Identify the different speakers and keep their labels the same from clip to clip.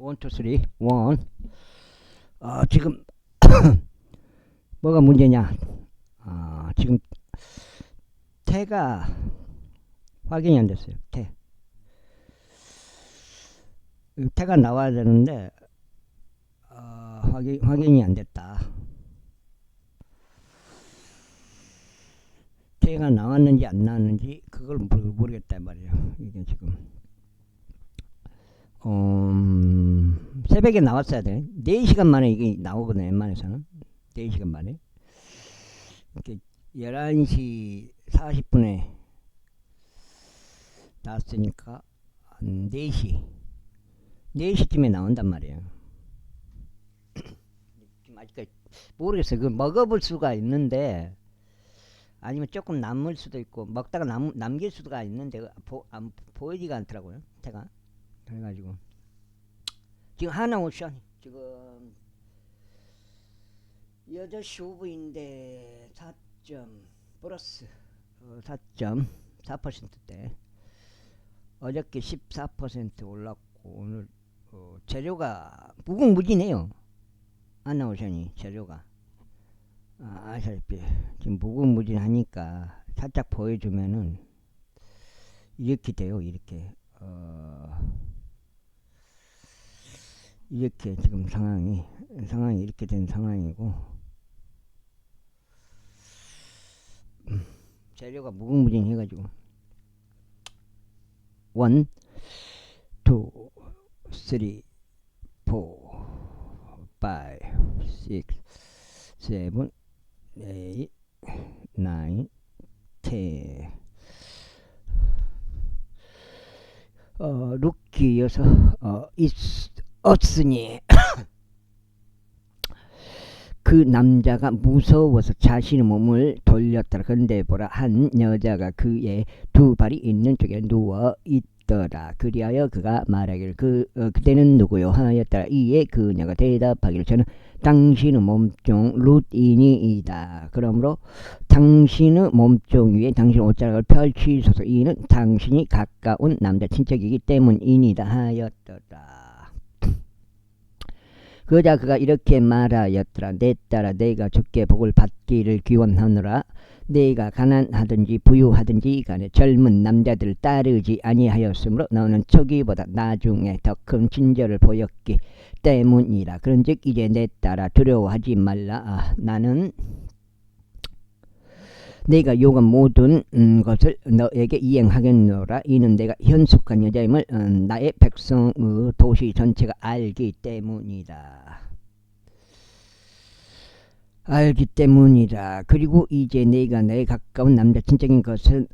Speaker 1: 원, 투, 쓰리, 원. 지금 뭐가 문제냐? 지금 태가 확인이 안 됐어요. 태가 나와야 되는데 확인이 안 됐다. 태가 나왔는지 안 나왔는지 그걸 모르겠다 말이에요. 이게 지금 새벽에 나왔어야 돼. 4시간 만에 이게 나오거든. 웬만해서는 4시간 만에. 이렇게 11시 40분에 나왔으니까 한 4시쯤에 나온단 말이에요. 지금 아직까지 모르겠어요. 그걸 먹어볼 수가 있는데, 아니면 조금 남을 수도 있고, 먹다가 남길 수가 있는데 보이지가 않더라고요. 태가. 그래가지고 지금 하나오션 지금 8시 5분인데 4점 플러스 4.4%대 어저께 14% 올랐고 오늘 재료가 무궁무진해요. 하나오션이 재료가 아시다시피 지금 무궁무진하니까 살짝 보여주면은 이렇게 돼요. 이렇게 지금 상황이 이렇게 된 상황이고, 재료가 무궁무진해가지고 1, 2, 3, 4, 5, 6, 7, 8, 9, 10. 루키여서 있었으니 그 남자가 무서워서 자신의 몸을 돌렸더라. 그런데 보라, 한 여자가 그의 두 발이 있는 쪽에 누워 있더라. 그리하여 그가 말하기를 그대는 누구요 하였더라. 이에 그녀가 대답하기를 저는 당신의 몸종 룻이니이다. 그러므로 당신의 몸종 위에 당신의 옷자락을 펼치소서. 이는 당신이 가까운 남자 친척이기 때문이니다 하였더라. 그러자 그가 이렇게 말하였더라. 내 딸아, 내가 주께 복을 받기를 기원하노라. 내가 가난하든지 부유하든지 간에 젊은 남자들을 따르지 아니하였으므로 너는 초기보다 나중에 더 큰 친절을 보였기 때문이라. 그런즉 이제 내 딸아, 두려워하지 말라. 나는 내가 요구한 모든 것을 너에게 이행하겠노라. 이는 내가 현숙한 여자임을 나의 백성의 도시 전체가 알기 때문이다. 그리고 이제 내가 내 가까운 남자 친척인 것은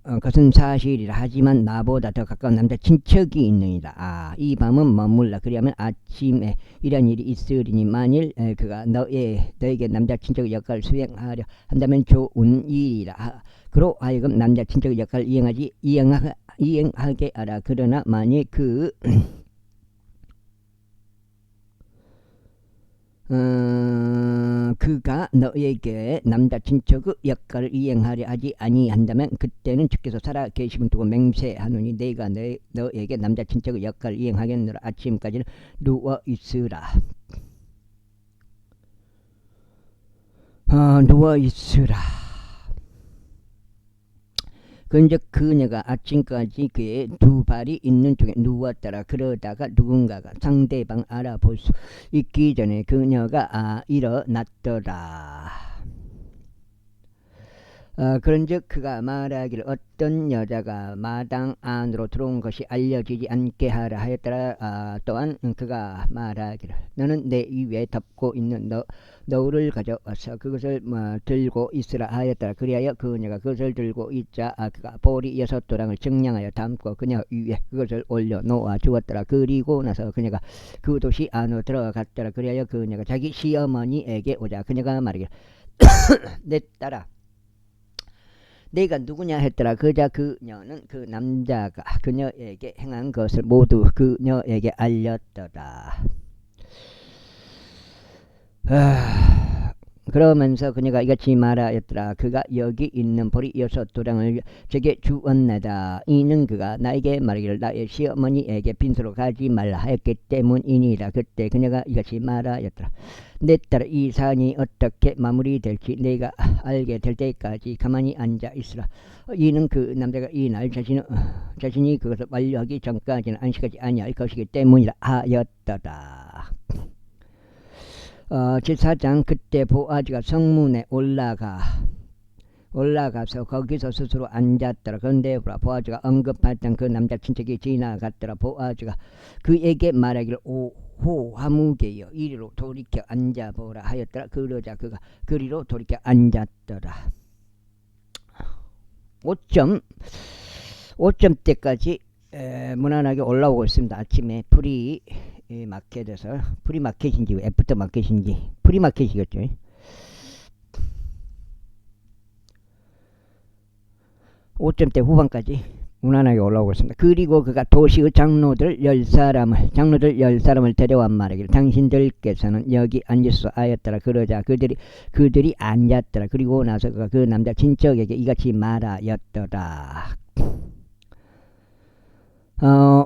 Speaker 1: 사실이라. 하지만 나보다 더 가까운 남자 친척이 있느니라. 이 밤은 머물라. 그리하면 아침에 이런 일이 있으리니 만일 그가 너에게 남자 친척의 역할을 수행하려 한다면 좋은 일이라. 그로 하여금 남자 친척의 역할을 이행하게 하라. 그러나 만일 그가 너에게 남자 친척의 역할을 이행하려 하지 아니한다면 그때는 주께서 살아 계심을 두고 맹세하노니 내가 너에게 남자 친척의 역할을 이행하겠노라. 아침까지는 누워 있으라. 그런즉 그녀가 아침까지 그의 두 발이 있는 쪽에 누웠더라. 그러다가 누군가가 상대방 알아볼 수 있기 전에 그녀가 일어났더라. 그런즉 그가 말하기를 어떤 여자가 마당 안으로 들어온 것이 알려지지 않게 하라 하였더라. 또한 그가 말하기를 너는 내 위에 덮고 있는 너울을 가져와서 그것을 들고 있으라 하였더라. 그리하여 그녀가 그것을 들고 있자 그가 보리 6도랑을 정량하여 담고 그녀 위에 그것을 올려 놓아 주었더라. 그리고 나서 그녀가 그 도시 안으로 들어갔더라. 그리하여 그녀가 자기 시어머니에게 오자 그녀가 말하기를 내 딸아, 내가 누구냐 했더라. 그자 그녀는 그 남자가 그녀에게 행한 것을 모두 그녀에게 알렸더라. 그러면서 그녀가 이같이 말하였더라. 그가 여기 있는 보리 6도량을 제게 주었나이다. 이는 그가 나에게 말하기를 나의 시어머니에게 빈소로 가지 말라 하였기 때문이니라. 그때 그녀가 이같이 말하였더라. 내 딸아, 이 사안이 어떻게 마무리될지 내가 알게 될 때까지 가만히 앉아 있으라. 이는 그 남자가 이날 자신이 그것을 완료하기 전까지는 안식하지 아니할 것이기 때문이라 하였더라. 제4장. 그때 보아즈가 성문에 올라가서 거기서 스스로 앉았더라. 그런데 보아즈가 언급했던 그 남자 친척이 지나갔더라. 보아즈가 그에게 말하기를 오호 하무게여 이리로 돌이켜 앉아보라 하였더라. 그러자 그가 그리로 돌이켜 앉았더라. 5점대까지 무난하게 올라오고 있습니다. 아침에 프리마켓에서 프리마켓인지 애프터마켓인지 프리마켓이겠죠. 5점대 후반까지 무난하게 올라오고 있습니다. 그리고 그가 도시의 장로들 10사람을 데려와 말하기를 당신들께서는 여기 앉으소 하였더라. 그러자 그들이 앉았더라. 그리고 나서 그가 그 남자 친척에게 이같이 말하였더라.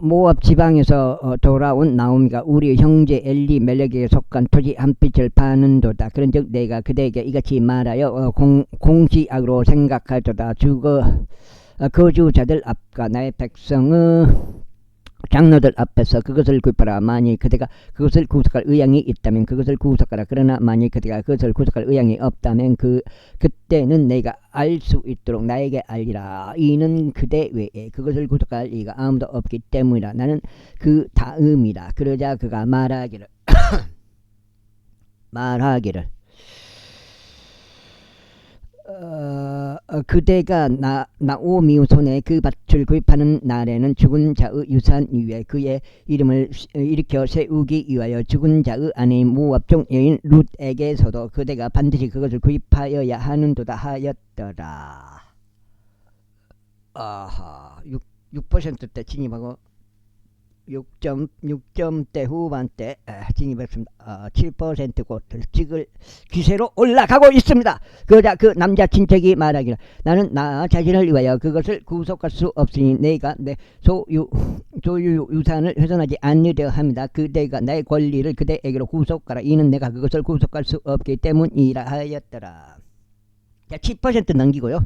Speaker 1: 모압 지방에서 돌아온 나오미가 우리 형제 엘리멜렉에게 속한 토지 한 핏을 파는도다. 그런즉 내가 그대에게 이같이 말하여 공시악으로 생각하도다. 거주자들 앞과 나의 백성의 장로들 앞에서 그것을 구입하라. 만일 그대가 그것을 구속할 의향이 있다면 그것을 구속하라. 그러나 만일 그대가 그것을 구속할 의향이 없다면 그때는 내가 알 수 있도록 나에게 알리라. 이는 그대 외에 그것을 구속할 이가 아무도 없기 때문이라. 나는 그 다음이라. 그러자 그가 말하기를 그대가 나오미 손에 그 밭을 구입하는 날에는 죽은 자의 유산 위에 그의 이름을 일으켜 세우기 위하여 죽은 자의 아내인 모압종 여인 룻에게서도 그대가 반드시 그것을 구입하여야 하는도다 하였더라. 6%대 진입하고 6점대 후반대 진입했습니다. 7% 곧 찍을 기세로 올라가고 있습니다. 그러자 그 남자 친척이 말하기를 나는 나 자신을 위하여 그것을 구속할 수 없으니 내가 내 소유 유산을 훼손하지 않으려 합니다. 그대가 나의 권리를 그대에게로 구속하라. 이는 내가 그것을 구속할 수 없기 때문이라 하였더라. 자, 7% 넘기고요.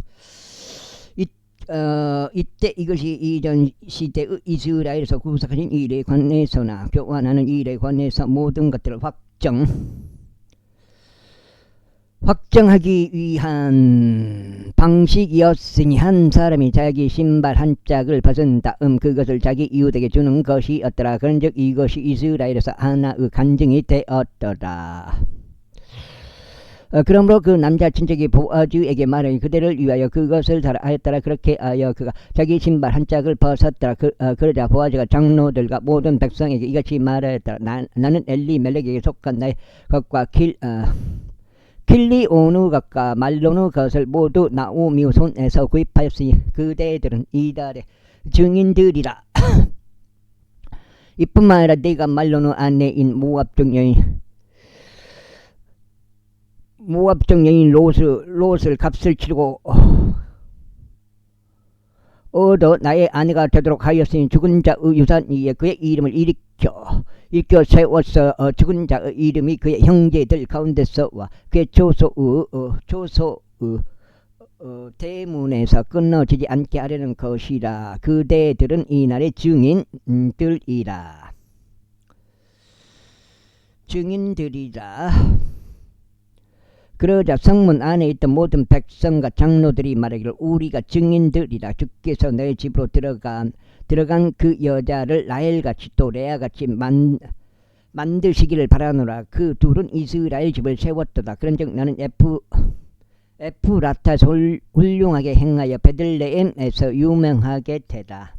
Speaker 1: 이때 이것이 이전 시대의 이스라엘에서 구속하신 일에 관해서나 교환하는 일에 관해서 모든 것들을 확정하기 위한 방식이었으니 한 사람이 자기 신발 한 짝을 벗은 다음 그것을 자기 이웃에게 주는 것이었더라. 그런즉 이것이 이스라엘에서 하나의 간증이 되었더라. 그러므로 그 남자 친척이 보아즈에게 말하니 그대를 위하여 그것을 사라 하였더라. 그렇게 하여 그가 자기 신발 한 짝을 벗었더라. 그러자 보아즈가 장로들과 모든 백성에게 이같이 말하였더라. 나는 엘리멜렉에게 속한 나의 것과 킬리오누 것과 말로누 것을 모두 나오미 손에서 구입하였으니 그대들은 이달의 증인들이라. 이뿐만 아니라 네가 말로누 아내인 모압종 여인 롯을 값을 치르고 얻어 나의 아내가 되도록 하였으니 죽은 자의 유산 위에 그의 이름을 일으켜 세웠어. 죽은 자의 이름이 그의 형제들 가운데서와 그의 조소의 대문에서 끊어지지 않게 하려는 것이라. 그대들은 이날의 증인들이라. 그러자 성문 안에 있던 모든 백성과 장로들이 말하기를 우리가 증인들이라. 주께서 내 집으로 들어간 그 여자를 라헬같이 또 레아같이 만드시기를 바라노라. 그 둘은 이스라엘 집을 세웠도다. 그런즉 나는 에프라타에서 훌륭하게 행하여 베들레헴에서 유명하게 되다.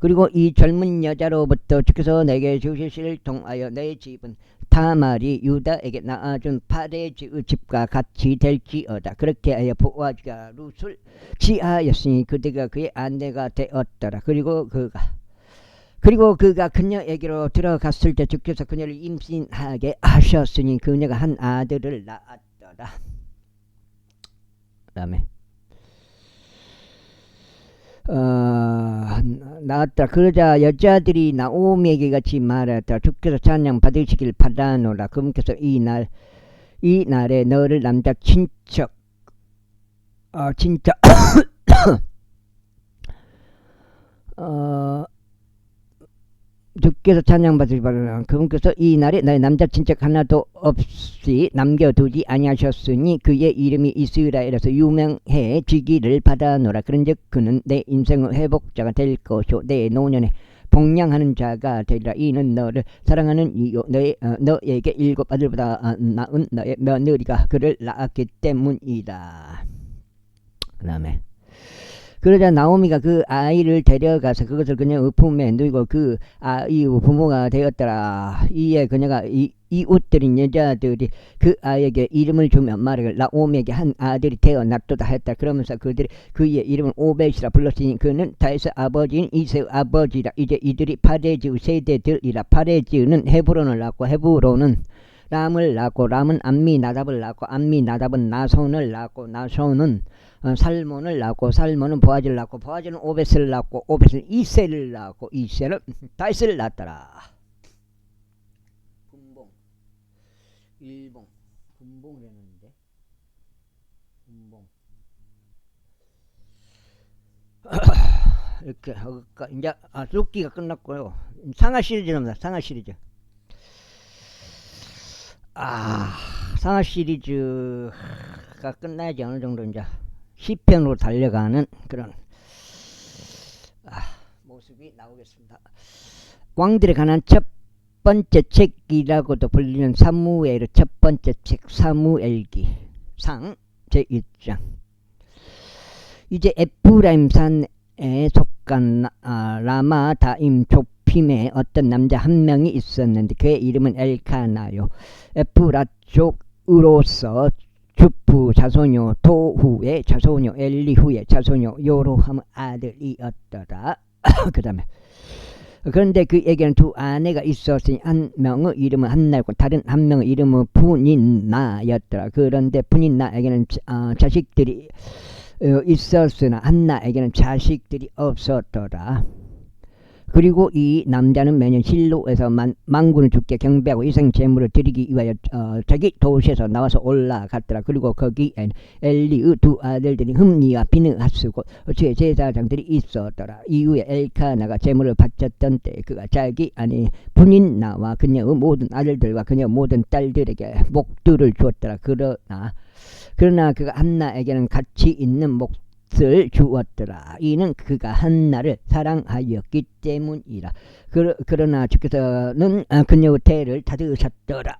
Speaker 1: 그리고 이 젊은 여자로부터 주께서 내게 주시기를 통하여 내 집은 타말이 유다에게 낳아준 파레즈의 집과 같이 될지어다. 그렇게 하여 보아즈가 룻을 취하였으니 그대가 그의 아내가 되었더라. 그리고 그리고 그가 그녀에게로 들어갔을 때 주께서 그녀를 임신하게 하셨으니 그녀가 한 아들을 낳았더라. 그 다음에 나왔다. 그러자 여자들이 나오미에게 같이 말했다. 주께서 찬양 받으시길 바라노라. 그분께서 이 날에 너를 남자 친척 주께서 찬양 받으시길 바라노라. 그분께서 이 날에 나의 남자 친척 하나도 없이 남겨두지 아니하셨으니 그의 이름이 이스라엘에서 유명해지기를 바라노라. 그런즉 그는 내 인생의 회복자가 될 것이요 내 노년에 복량하는 자가 되리라. 이는 너를 사랑하는 이요 너에게 7 아들보다 나은 너의 며느리가 그를 낳았기 때문이다. 그 다음에 그러자 나오미가 그 아이를 데려가서 그것을 그녀의 품에 누이고 그 아이의 부모가 되었더라. 이에 그녀가 이웃들인 여자들이 그 아이에게 이름을 주며 말하길 나오미에게 한 아들이 태어났도다 했다. 그러면서 그들이 그의 이름은 오벳이라 불렀으니 그는 다윗의 아버지인 이새의 아버지라. 이제 이들이 파레즈의 세대들이라. 파레즈는 헤브론을 낳고 헤브론은 람을 낳고 람은 암미나답을 낳고 암미나답은 나손을 낳고 나손은 살몬을 낳고 살몬은 보아즈를 낳고 보아즈는 오벳을 낳고 오벳은 이새를 낳고 이새는 다윗을 낳았더라. 분봉 일봉 분봉이랬는데 분봉 이렇게 이제 룻기가 끝났고요. 상하 시리즈입니다. 상하 시리즈. 상하 시리즈가 끝나야지 어느 정도 이제 시편으로 달려가는 그런 모습이 나오겠습니다. 왕들에 관한 첫 번째 책이라고도 불리는 사무엘의 첫 번째 책 사무엘기 상 제1장. 이제 에프라임 산에 속한 라마다임 좁힘에 어떤 남자 한 명이 있었는데 그의 이름은 엘카나요. 에프라족으로서 주프 자손요 도후의 자손요 엘리후의 자손요 요로함 아들이었더라. 그 다음에 그런데 그에게는 두 아내가 있었으니 한 명의 이름은 한나였고 다른 한 명의 이름은 분인나였더라. 그런데 분인나에게는 자식들이 있었으나 한나에게는 자식들이 없었더라. 그리고 이 남자는 매년 실로에서 만군을 주께 경배하고 희생 제물을 드리기 위하여 자기 도시에서 나와서 올라갔더라. 그리고 거기엔 엘리의 두 아들들이 흠니와 비느하스고 주의 제사장들이 있었더라. 이후에 엘카나가 제물을 바쳤던 때 그가 자기 아내 분인나와 그녀의 모든 아들들과 그녀의 모든 딸들에게 목들을 주었더라. 그러나 그가 한나에게는 가치 있는 목을 주었더라. 이는 그가 한나를 사랑하였기 때문이라. 그러나 주께서는 그녀의 태를 닫으셨더라.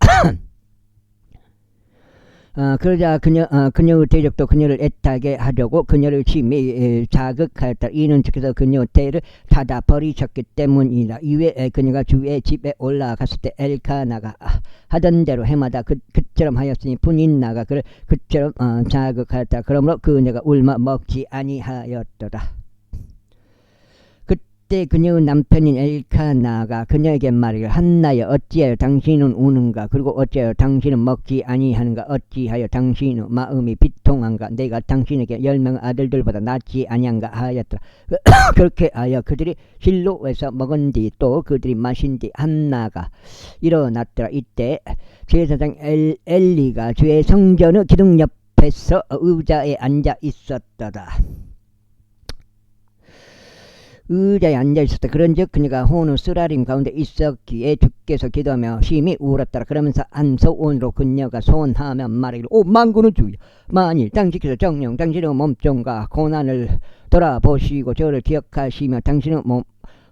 Speaker 1: 그러자 그녀의 대적도 그녀를 애타게 하려고 그녀를 심히 자극하였다. 이는 주께서 그녀의 태를 닫아 버리셨기 때문이라. 이외에 그녀가 주의 집에 올라갔을 때 엘카나가 하던 대로 해마다 그처럼 하였으니 분인나가 그를 그처럼 자극하였다. 그러므로 그녀가 울며 먹지 아니하였더라. 그때 그녀의 남편인 엘카나가 그녀에게 말하기를 한나여 어찌하여 당신은 우는가. 그리고 어찌하여 당신은 먹지 아니하는가. 어찌하여 당신의 마음이 비통한가. 내가 당신에게 10명의 아들들보다 낫지 아니한가 하였더라. 그렇게 하여 그들이 실로에서 먹은 뒤 또 그들이 마신 뒤 한나가 일어났더라. 이때 제사장 엘리가 주의 성전의 기둥 옆에서 의자에 앉아 있었더라. 의자에 앉아있었다. 그런즉 그녀가 혼의 쓰라림 가운데 있었기에 주께서 기도하며 심히 울었더라. 그러면서 한 소원으로 그녀가 소원하며 말하기를 오 만군의 주여 만일 당신께서 정녕 당신의 몸종과 고난을 돌아보시고 저를 기억하시며 당신의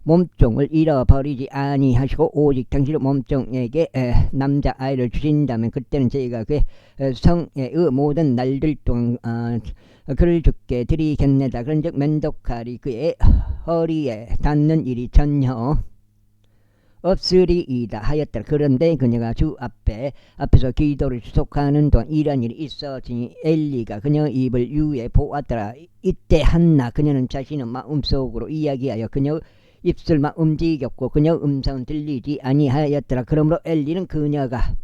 Speaker 1: 몸종을 잃어버리지 아니하시고 오직 당신의 몸종에게 남자아이를 주신다면 그때는 저희가 그의 성의 모든 날들 동안 그를 주께 드리겠네다. 그런즉 면도칼이 그의 허리에 닿는 일이 전혀 없으리이다 하였더라. 그런데 그녀가 주 앞에서 기도를 지속하는 동안 이런 일이 있었으니 엘리가 그녀의 입을 유에 보았더라. 이때 한나 그녀는 자신의 마음속으로 이야기하여 그녀의 입술만 움직였고 그녀 음성은 들리지 아니하였더라. 그러므로 엘리는 그녀가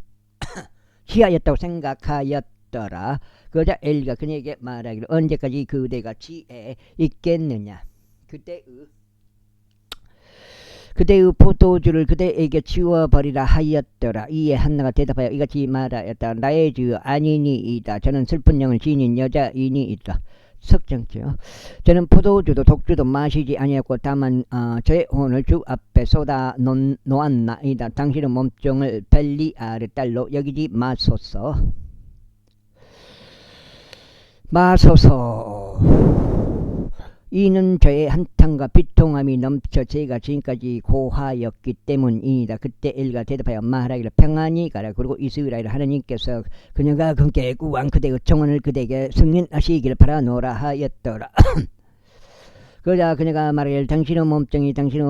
Speaker 1: 취하였다고 생각하였더라. 그러자 엘리가 그녀에게 말하기를 언제까지 그대가 취해 있겠느냐. 그대의 포도주를 그대에게 치워버리라 하였더라. 이에 한나가 대답하여 이같이 말하였다. 나의 주여 아니니이다. 저는 슬픈 영을 지닌 여자이니이다. 석정죠. 저는 포도주도 독주도 마시지 아니었고 다만 저의 혼을 주 앞에 쏟아 놓았나이다. 당신의 몸종을 벨리알의 딸로 여기지 마소서. 이는 저의 한탄과 비통함이 넘쳐 제가 지금까지 고하였기 때문이다. 그때 엘리가 대답하여 말하기를 평안히 가라. 그리고 이스라엘 하나님께서 그녀가 그께 구한 그대의 청혼을 그대에게 승인하시기를 바라노라 하였더라. 그러자 그녀가 말하기를 당신의 몸종이 당신의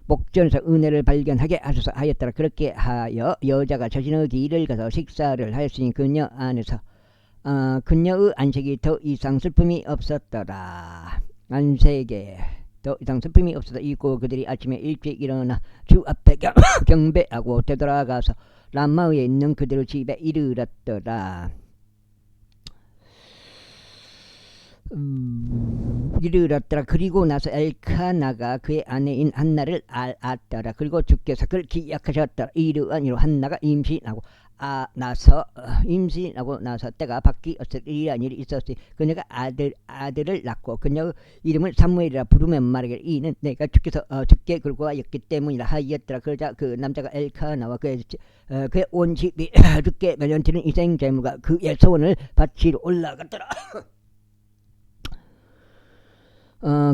Speaker 1: 목전에서 은혜를 발견하게 하소서 하였더라. 그렇게 하여 여자가 자신의 길을 가서 식사를 하였으니 그녀 안에서 그녀의 안색이 더 이상 슬픔이 없었더라. 안색에 더 이상 슬픔이 없어서 있고 그들이 아침에 일찍 일어나 주 앞에 경배하고 되돌아가서 람마에 있는 그들의 집에 이르렀더라. 그리고 나서 엘카나가 그의 아내인 한나를 알았더라. 그리고 주께서 그를 기약하셨더라. 이러한 한나가 임신하고 나서 때가 바뀌었으리라는 일이 있었으니 그녀가 아들을 낳고 그녀의 이름을 사무엘이라 부르며 말하기를 이는 내가 주께 끌고 하였기 때문이라 하였더라. 그러자 그 남자가 엘카나와 그의 온 집이 주께 매년치는 희생제물과 그의 소원을 바치러 올라갔더라.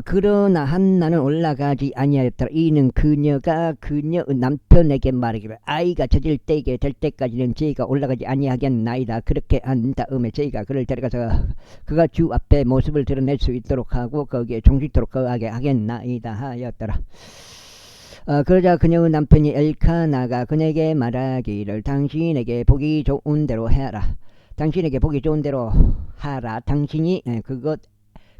Speaker 1: 그러나 한나는 올라가지 아니하였더라. 이는 그녀가 그녀의 남편에게 말하기를 아이가 젖을 때게 될 때까지는 저희가 올라가지 아니하겠나이다. 그렇게 한 다음에 저희가 그를 데려가서 그가 주 앞에 모습을 드러낼 수 있도록 하고 거기에 종식토록 거하게 하겠나이다 하였더라. 그러자 그녀의 남편이 엘카나가 그녀에게 말하기를 당신에게 보기 좋은 대로 해라. 당신에게 보기 좋은 대로 하라. 당신이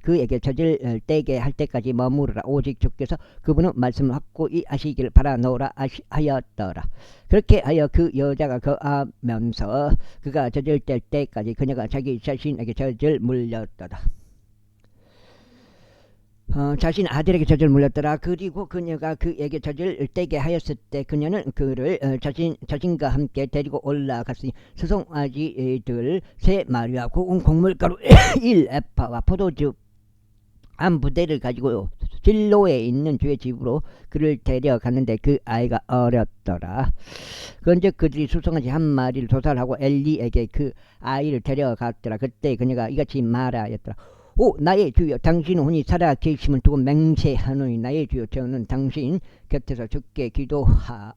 Speaker 1: 그에게 젖을 떼게 할 때까지 머무르라. 오직 주께서 그분의 말씀을 확고히 하시기를 바라노라 하였더라. 그렇게 하여 그 여자가 거하면서 그가 젖을 뗄 때까지 그녀가 자기 자신에게 젖을 물렸더라. 자신 아들에게 젖을 물렸더라. 그리고 그녀가 그에게 젖을 떼게 하였을 때 그녀는 그를 자신과 함께 데리고 올라갔으니 수송아지들 3마리와 고운 곡물가루 1에파와 포도주 한 부대를 가지고 실로에 있는 주의 집으로 그를 데려갔는데 그 아이가 어렸더라. 그런즉 그들이 수송아지 1마리를 도살하고 엘리에게 그 아이를 데려갔더라. 그때 그녀가 이같이 말하였더라. 오 나의 주여 당신 혼이 살아 계심을 두고 맹세하노니 나의 주여 저는 당신 곁에서 주께 기도하여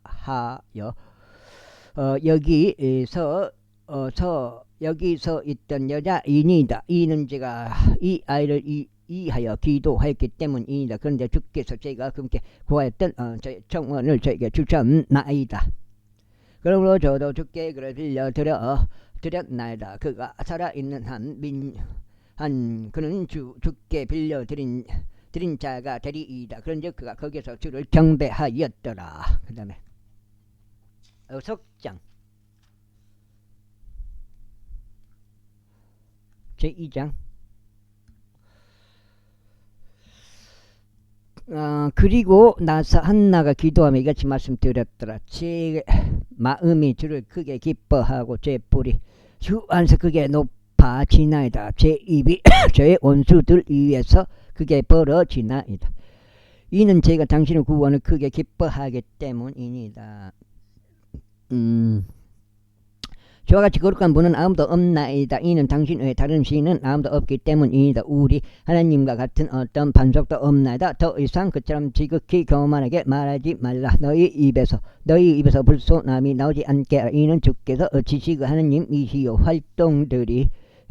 Speaker 1: 여기서 있던 여자이니이다. 이는 제가 이 아이를 이하여 기도하였기 때문이다. 그런데 주께서 제가 그분께 구하였던 저의 청원을 저에게 주셨나이다. 그러므로 저도 주께 그를 빌려드렸나이다. 그가 살아있는 그는 주께 빌려드린 자가 되리이다. 그런즉 그가 거기서 주를 경배하였더라. 그 다음에 석장 제2장 그리고 나서 한나가 기도하며 이같이 말씀드렸더라. 제 마음이 주를 크게 기뻐하고 제 뿔이 주 안에서 크게 높아지나이다. 제 입이 저의 원수들 위에서 크게 벌어지나이다. 이는 제가 당신의 구원을 크게 기뻐하기 때문이니다. 저와 같이 거룩한 분은 아무도 없나이다. 이는 당신 외에 다른 신은 아무도 없기 때문이다. 우리 하나님과 같은 어떤 반석도 없나이다. 더 이상 그처럼 지극히 교만하게 말하지 말라. 너희 입에서 불소남이 나오지 않게 하라. 이는 주께서 지식의 하나님이시요 활동들이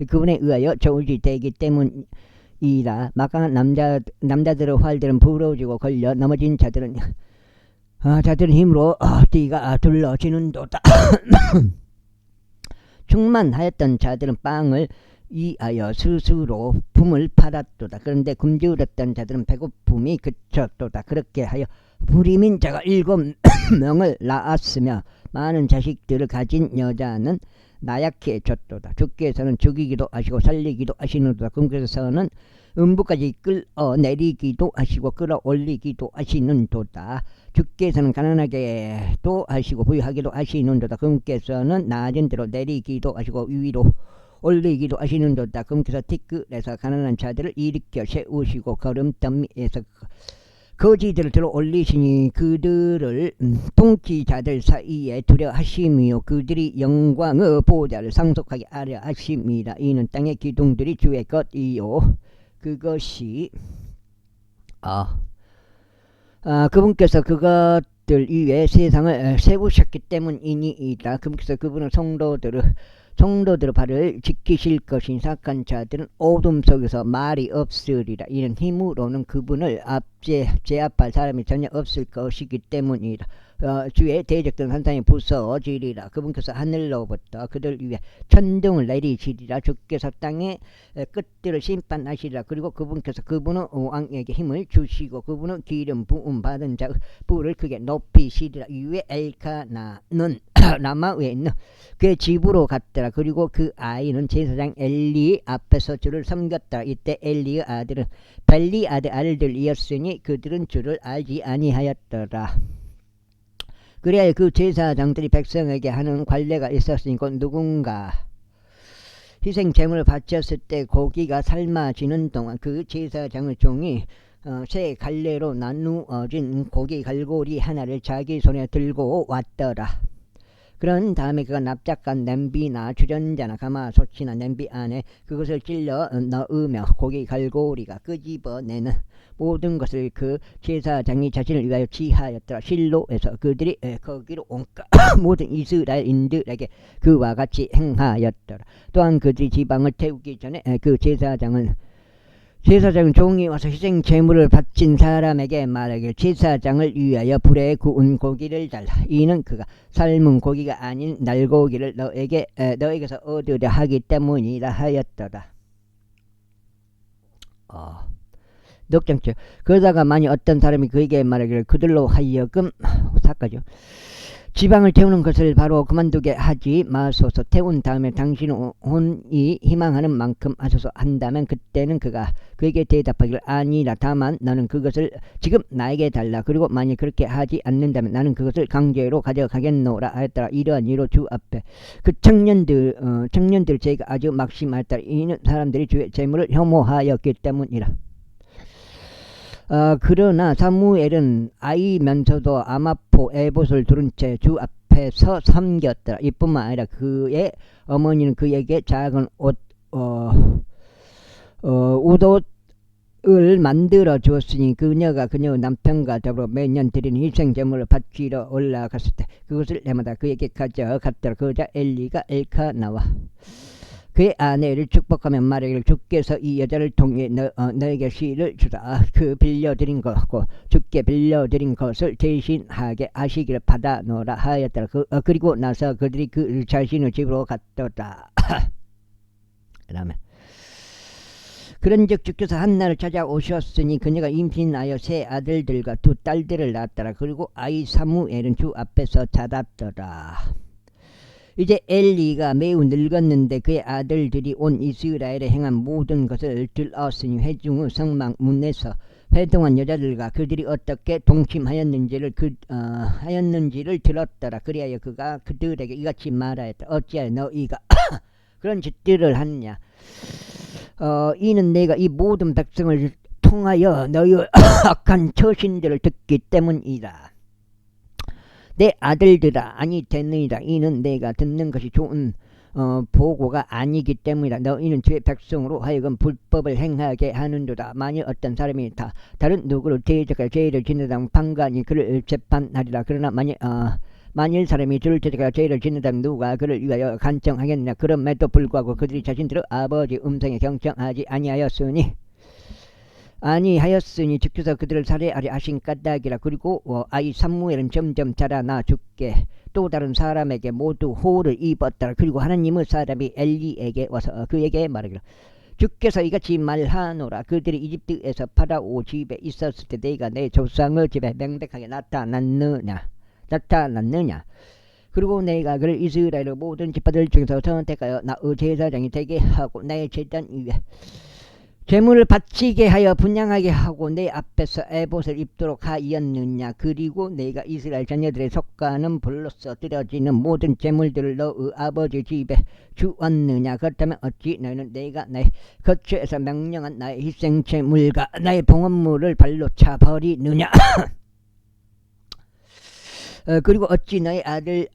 Speaker 1: 그분에 의하여 저울지되기 때문이라. 막강한 남자들의 활들은 부러지고 걸려 넘어진 자들은 힘으로 띠가 둘러지는도다. 충만하였던 자들은 빵을 이하여 스스로 품을 팔았도다. 그런데 굶주렸던 자들은 배고픔이 그쳤도다. 그렇게 하여 불임인 자가 7명을 낳았으며 많은 자식들을 가진 여자는 나약해졌도다. 주께서는 죽이기도 하시고 살리기도 하시는도다. 그께서는 음부까지 끌어내리기도 하시고 끌어올리기도 하시는도다. 주께서는 가난하게도 하시고 부유하게도 하시는도다. 그께서는 낮은 데로 내리기도 하시고 위로 올리기도 하시는도다. 그께서 티끌에서 가난한 자들을 일으켜 세우시고 거름더미에서 거지들을 들어 올리시니 그들을 통치자들 사이에 두려 하심이요 그들이 영광의 보좌를 상속하게 하려 하심이라. 이는 땅의 기둥들이 주의 것이요 그것이 그분께서 그것들 위에 세상을 세우셨기 때문이니이다. 그분께서 그분은 성도들의 발을 지키실 것인 착한 자들은 어둠 속에서 말이 없으리라. 이는 힘으로는 그분을 제압할 사람이 전혀 없을 것이기 때문이라. 주의 대적된 산상이 부서지리라. 그분께서 하늘로부터 그들 위에 천둥을 내리시리라. 주께서 땅의 끝들을 심판하시리라. 그리고 그분은 왕에게 힘을 주시고 그분은 기름 부음 받은 자의 뿔을 크게 높이시리라. 이후에 엘카나는 라마 위에 있는 그의 집으로 갔더라. 그리고 그 아이는 제사장 엘리 앞에서 주를 섬겼더라. 이때 엘리의 아들은 벨리 아들이었으니 그들은 주를 알지 아니하였더라. 그래야 그 제사장들이 백성에게 하는 관례가 있었으니 곧 누군가 희생 제물을 바쳤을 때 고기가 삶아지는 동안 그 제사장의 종이 새 갈래로 나누어진 고기 갈고리 하나를 자기 손에 들고 왔더라. 그런 다음에 그가 납작한 냄비나 주전자나 가마솥이나 냄비 안에 그것을 찔러 넣으며 고기 갈고리가 끄집어내는 모든 것을 그 제사장이 자신을 위하여 지하였더라. 실로에서 그들이 거기로 온갖 모든 이스라엘인들에게 그와 같이 행하였더라. 또한 그들이 지방을 태우기 전에 그 제사장은 종이 와서 희생 제물을 바친 사람에게 말하기를 제사장을 위하여 불에 구운 고기를 달라. 이는 그가 삶은 고기가 아닌 날고기를 너에게서 얻으려 하기 때문이라 하였더라. 넉장째. 그러다가 만일 어떤 사람이 그에게 말하기를 그들로 하여금 사까죠. 지방을 태우는 것을 바로 그만두게 하지 마소서. 태운 다음에 당신은 혼이 희망하는 만큼 하소서 한다면 그때는 그가 그에게 대답하기를 아니라 다만 너는 그것을 지금 나에게 달라. 그리고 만일 그렇게 하지 않는다면 나는 그것을 강제로 가져가겠노라 하였더라. 이러한 이로 주 앞에 그 청년들 제가 아주 막심하였더라. 이는 사람들이 주의 재물을 혐오하였기 때문이라. 그러나 사무엘은 아이면서도 아마포 에봇을 두른 채 주 앞에서 섬겼더라. 이뿐만 아니라 그의 어머니는 그에게 작은 옷을 만들어 주었으니 그녀의 남편과 더불어 매년 드리는 희생제물을 바치러 올라갔을 때 그것을 해마다 그에게 가져갔더라. 그러자 엘리가 엘카나와 그의 아내를 축복하며 말하기를 주께서 이 여자를 통해 너에게 씨를 주라. 그 빌려드린 것고 주께 빌려드린 것을 대신하게 하시기를 받아노라 하였더라. 그리고 나서 그들이 그 자신의 집으로 갔더라. 그다음에 그런즉 주께서 한나를 찾아오셨으니 그녀가 임신하여 세 아들들과 두 딸들을 낳았더라. 그리고 아이 사무엘은 주 앞에서 자랐더라. 이제 엘리가 매우 늙었는데 그의 아들들이 온 이스라엘에 행한 모든 것을 들었으니 회중의 성막문에서 회동한 여자들과 그들이 어떻게 동침하였는지를 들었더라. 그리하여 그가 그들에게 이같이 말하였다. 어찌하여 너희가 그런 짓들을 하느냐. 이는 내가 이 모든 백성을 통하여 너희의 악한 처신들을 듣기 때문이다. 내 아들들아 아니 되느니라. 이는 내가 듣는 것이 좋은 보고가 아니기 때문이다. 너희는 제 백성으로 하여금 불법을 행하게 하는도다. 만일 어떤 사람이 다른 누구를 대적하여 죄를 짓는다면 판관이 그를 재판하리라. 그러나 만일 사람이 주를 대적하여 죄를 짓는다면 누가 그를 위하여 간청하겠느냐. 그럼에도 불구하고 그들이 자신들의 아버지 음성에 경청하지 아니하였으니 아니하였으니 주께서 그들을 살해하려 하신 까닭이라. 그리고 아이 사무엘은 점점 자라나 죽게 또 다른 사람에게 모두 호를 입었더라. 그리고 하나님의 사람이 엘리에게 와서 그에게 말하기를 주께서 이같이 말하노라. 그들이 이집트에서 파라오 집에 있었을 때 내가 내 조상의 집에 명백하게 나타났느냐. 그리고 내가 그를 이스라엘의 모든 지파들 중에서 선택하여 나의 제사장이 되게 하고 나의 제단 위에 제물을 바치게 하여 분향하게 하고 내 앞에서 에봇을 입도록 하였느냐. 그리고 내가 이스라엘 자녀들의 속가는 불로써 드려지는 모든 제물들을 너의 아버지 집에 주었느냐. 그렇다면 어찌 너희는 내가 나의 거처에서 명령한 나의 희생제물과 나의 봉헌물을 발로 차버리느냐. 그리고 어찌 너의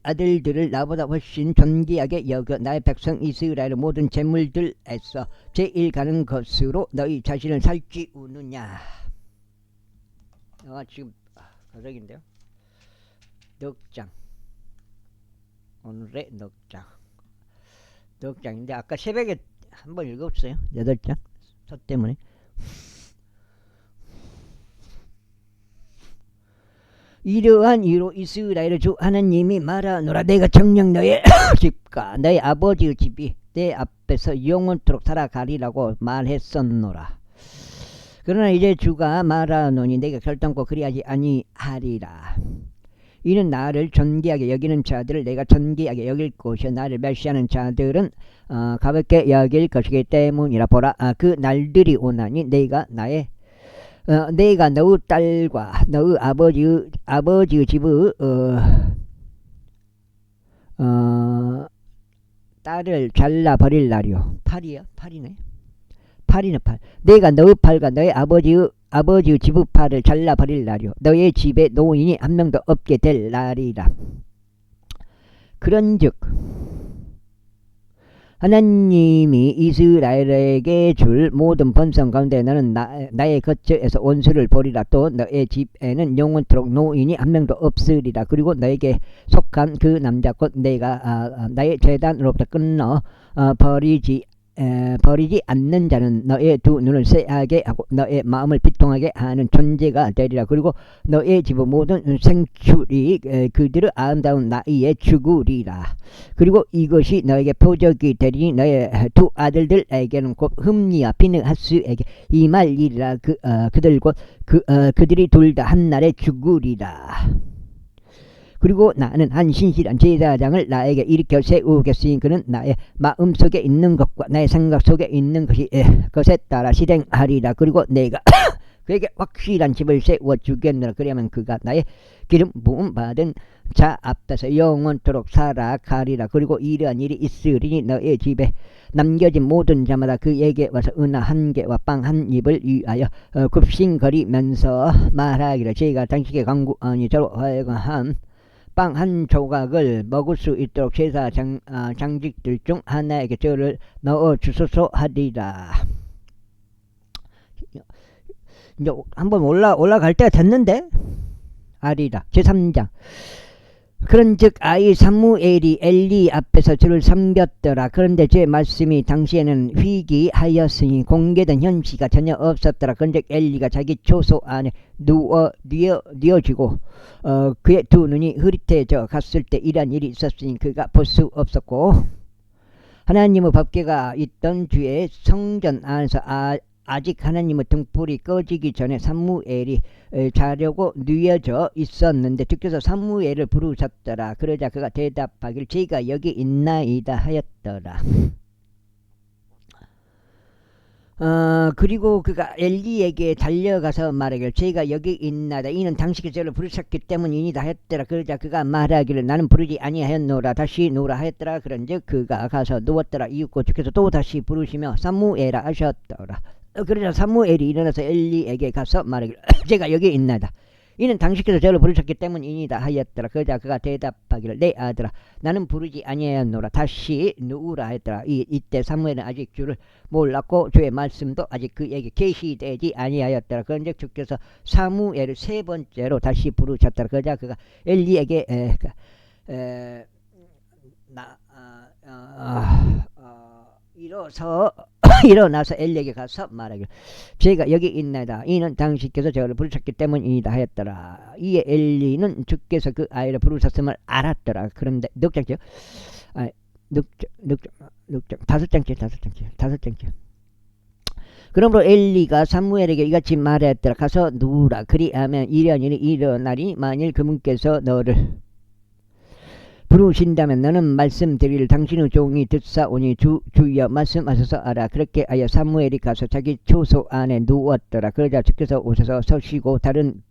Speaker 1: 아들들을 나보다 훨씬 존귀하게 여겨 나의 백성 이스라엘의 모든 재물들에서 제일 가는 것으로 너희 자신을 살찌우느냐. 지금 가석인데요. 넉장, 오늘의 넉장인데 아까 새벽에 한번 읽었어요. 8장 서 때문에. 이러한 이유로 이스라엘의 주 하나님이 말하노라. 내가 정녕 너의 집과 너의 아버지의 집이 내 앞에서 영원토록 살아가리라고 말했었노라. 그러나 이제 주가 말하노니 내가 결단코 그리하지 아니하리라. 이는 나를 존귀하게 여기는 자들을 내가 존귀하게 여길 것이요 나를 멸시하는 자들은 가볍게 여길 것이기 때문이라. 보라, 그 날들이 오나니 내가 너의 딸과 너의 아버지의 집의 딸을 잘라버릴 날이요. 팔이네. 내가 너의 팔과 너의 아버지의 집의 팔을 잘라버릴 날이요. 너의 집에 노인이 한 명도 없게 될 날이라. 그런즉 하나님이 이스라엘에게 줄 모든 번성 가운데 너는 나의 거처에서 원수를 보리라. 또 너의 집에는 영원토록 노인이 한 명도 없으리라. 그리고 너에게 속한 그 남자 곧 내가 나의 제단으로부터 끊어 버리지 않는 자는 너의 두 눈을 새하게 하고 너의 마음을 비통하게 하는 존재가 되리라. 그리고 너의 집의 모든 생출이 그들의 아름다운 나이에 죽으리라. 그리고 이것이 너에게 표적이 되리니 너의 두 아들들에게는 곧 흠니와 비느하스에게 임할리라. 그들이 둘 다 한날에 죽으리라. 그리고 나는 한 신실한 제사장을 나에게 일으켜 세우겠으니 그는 나의 마음속에 있는 것과 나의 생각 속에 있는 것에 따라 실행하리라. 그리고 내가 그에게 확실한 집을 세워주겠노라. 그러면 그가 나의 기름 부음 받은 자 앞에서 영원토록 살아가리라. 그리고 이러한 일이 있으리니 너의 집에 남겨진 모든 자마다 그에게 와서 은하 한 개와 빵 한 입을 위하여 굽신거리면서 말하기를 제가 당신에게 간구하니 저로 하여금 빵 한 조각을 먹을 수 있도록 제사 장직들 중 하나에게 저를 넣어 주소서 하리라. 이제 한번 올라갈 때가 됐는데 아리라. 제3장. 그런즉 아이 사무엘이 엘리 앞에서 주를 섬겼더라. 그런데 제 말씀이 당시에는 희귀하였으니 공개된 현시가 전혀 없었더라. 그런즉 엘리가 자기 초소 안에 뉘어지고 그의 두 눈이 흐릿해져 갔을 때 이런 일이 있었으니 그가 볼 수 없었고 하나님의 법궤가 있던 주에 성전 안에서 아직 하나님의 등불이 꺼지기 전에 사무엘이 자려고 뉘어져 있었는데 주께서 사무엘을 부르셨더라. 그러자 그가 대답하길 제가 여기 있나이다 하였더라. 그리고 그가 엘리에게 달려가서 말하기를 제가 여기 있나이다. 이는 당신이 저를 부르셨기 때문이니다 하였더라. 그러자 그가 말하기를 나는 부르지 아니하였노라. 다시 누우라 하였더라. 그런즉 그가 가서 누웠더라. 이윽고 주께서 또 다시 부르시며 사무엘아 하셨더라. 그러자 사무엘이 일어나서 엘리에게 가서 말하기를 제가 여기 있나이다. 이는 당신께서 저를 부르셨기 때문이니다 하였더라. 그러자 그가 대답하기를 내 아들아 나는 부르지 아니하였노라. 다시 누우라 하였더라. 이때 사무엘은 아직 주를 몰랐고 주의 말씀도 아직 그에게 계시되지 아니하였더라. 그런즉 주께서 사무엘을 세 번째로 다시 부르셨더라. 그러자 그가 엘리에게 일어서 일어나서 엘리에게 가서 말하기를 제가 여기 있나이다. 이는 당신께서 저를 부르셨기 때문이다 하였더라. 이에 엘리는 주께서 그 아이를 부르셨음을 알았더라. 그런데 넉 장죠? 다섯 장째. 그러므로 엘리가 사무엘에게 이같이 말하였더라. 가서 누우라. 그리하면 이련이 일어나리. 만일 그분께서 너를 부르신다면 너는 말씀드릴 당신의 종이 듣사오니 주여 말씀하셔서 알아. 그렇게 하여 사무엘이 가서 자기 초소 안에 누웠더라. 그러자 주께서 오셔서 서시고 다른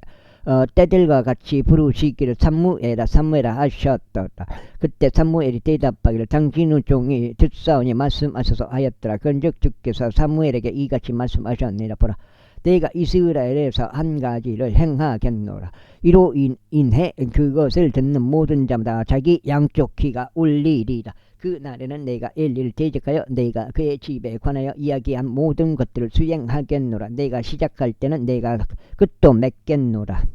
Speaker 1: 때들과 같이 부르시기를 사무엘아 하셨더라. 그때 사무엘이 대답하기를 당신의 종이 듣사오니 말씀하셔서 하였더라. 그런즉 주께서 사무엘에게 이같이 말씀하셨느니라. 보라, 내가 이스라엘에서 한 가지를 행하겠노라. 이로 인해 그것을 듣는 모든 자마다 자기 양쪽 귀가 울리리라. 그 날에는 내가 엘리를 대적하여 내가 그의 집에 관하여 이야기한 모든 것들을 수행하겠노라. 내가 시작할 때는 내가 끝도 맺겠노라.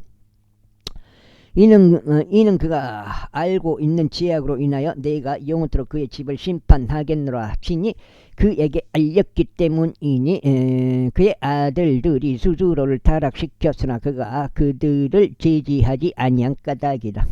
Speaker 1: 이는 그가 알고 있는 죄악으로 인하여 내가 영원토록 그의 집을 심판하겠노라 치니 그에게 알렸기 때문이니 그의 아들들이 스스로를 타락시켰으나 그가 그들을 제지하지 아니한 까닭이다.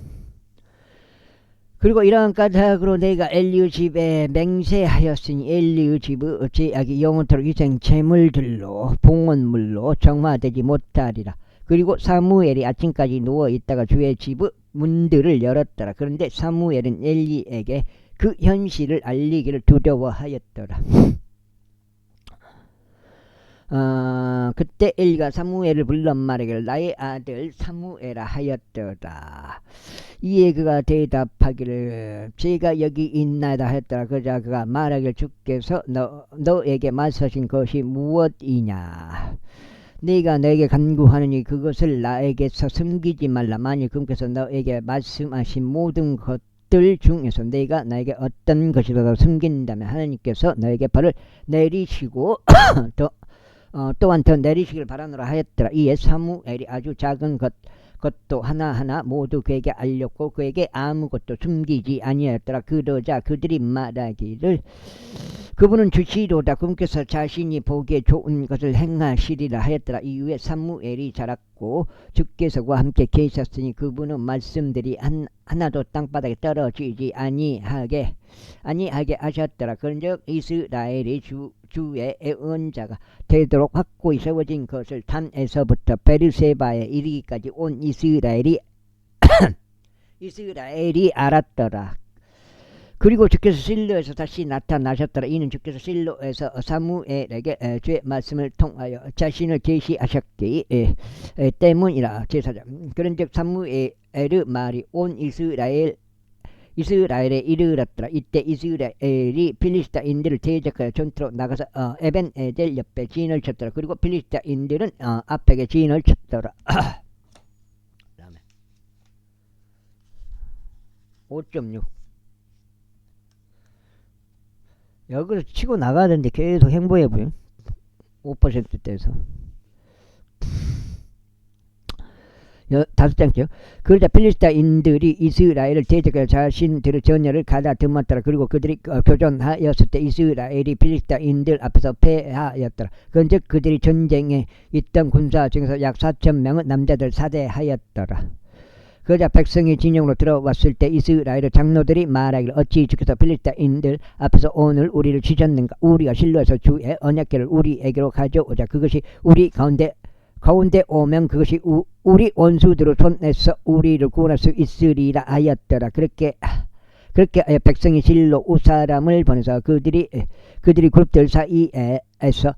Speaker 1: 그리고 이러한 까닭으로 내가 엘리의 집에 맹세하였으니 엘리의 집의 죄악이 영원토록 희생 제물들로 봉헌물로 정화되지 못하리라. 그리고 사무엘이 아침까지 누워있다가 주의 집의 문들을 열었더라. 그런데 사무엘은 엘리에게 그 현실을 알리기를 두려워하였더라. 그때 엘리가 사무엘을 불러 말하기를 나의 아들 사무엘아 하였더라. 이에 그가 대답하기를 제가 여기 있나이다 하였더라. 그러자 그가 말하기를 주께서 너에게 말씀하신 것이 무엇이냐. 네가 너에게 간구하느니 그것을 나에게서 숨기지 말라. 만일 그분께서 너에게 말씀하신 모든 것들 중에서 네가 나에게 어떤 것이라도 숨긴다면 하나님께서 너에게 벌을 내리시고 또한 더 내리시길 바라노라 하였더라. 이에 사무엘이 아주 작은 것도 하나하나 모두 그에게 알렸고 그에게 아무것도 숨기지 아니하였더라. 그러자 그들이 말하기를 그분은 주시로다. 그분께서 자신이 보기에 좋은 것을 행하시리라 하였더라. 이후에 사무엘이 자랐고 주께서 그와 함께 계셨으니 그분은 말씀들이 하나도 땅바닥에 떨어지지 아니하게 하셨더라. 그런즉 이스라엘이 주의 애언자가 되도록 확고히 세워진 것을 단에서부터 베르세바에 이르기까지 온 이스라엘이 알았더라. 그리고 주께서 실로에서 다시 나타나셨더라. 이는 주께서 실로에서 사무엘에게 주의 말씀을 통하여 자신을 계시하셨기 때문이라. 제사장. 그런즉 사무엘의 말이 온 이스라엘에 이르렀더라. 이때 이스라엘이 필리스타인들을 대적하여 전투로 나가서 에벤에델 옆에 진을 쳤더라. 그리고 필리스타인들은 앞에게 진을 쳤더라. 5.6 여기서 치고 나가야 되는데 계속 행보해 보여. 5%대에서 다섯 장째요. 그러자 필리스타인들이 이스라엘을 대적하여 자신들의 전열을 가다듬었더라. 그리고 그들이 교전하였을 때 이스라엘이 필리스타인들 앞에서 패하였더라. 그런즉 그들이 전쟁에 있던 군사 중에서 약 4,000명의 남자들 사대하였더라. 그러자 백성이 진영으로 들어왔을 때 이스라엘의 장로들이 말하기를 어찌 주께서 필리스타인들 앞에서 오늘 우리를 치셨는가. 우리가 실로에서 주의 언약궤를 우리에게로 가져오자. 그것이 우리 가운데 오면 그것이 우리 원수들의 손에서 우리를 구원할 수 있으리라 하였더라. 그렇게 하여 백성이 실로 우사람을 보내서 그들이 그룹들 사이에서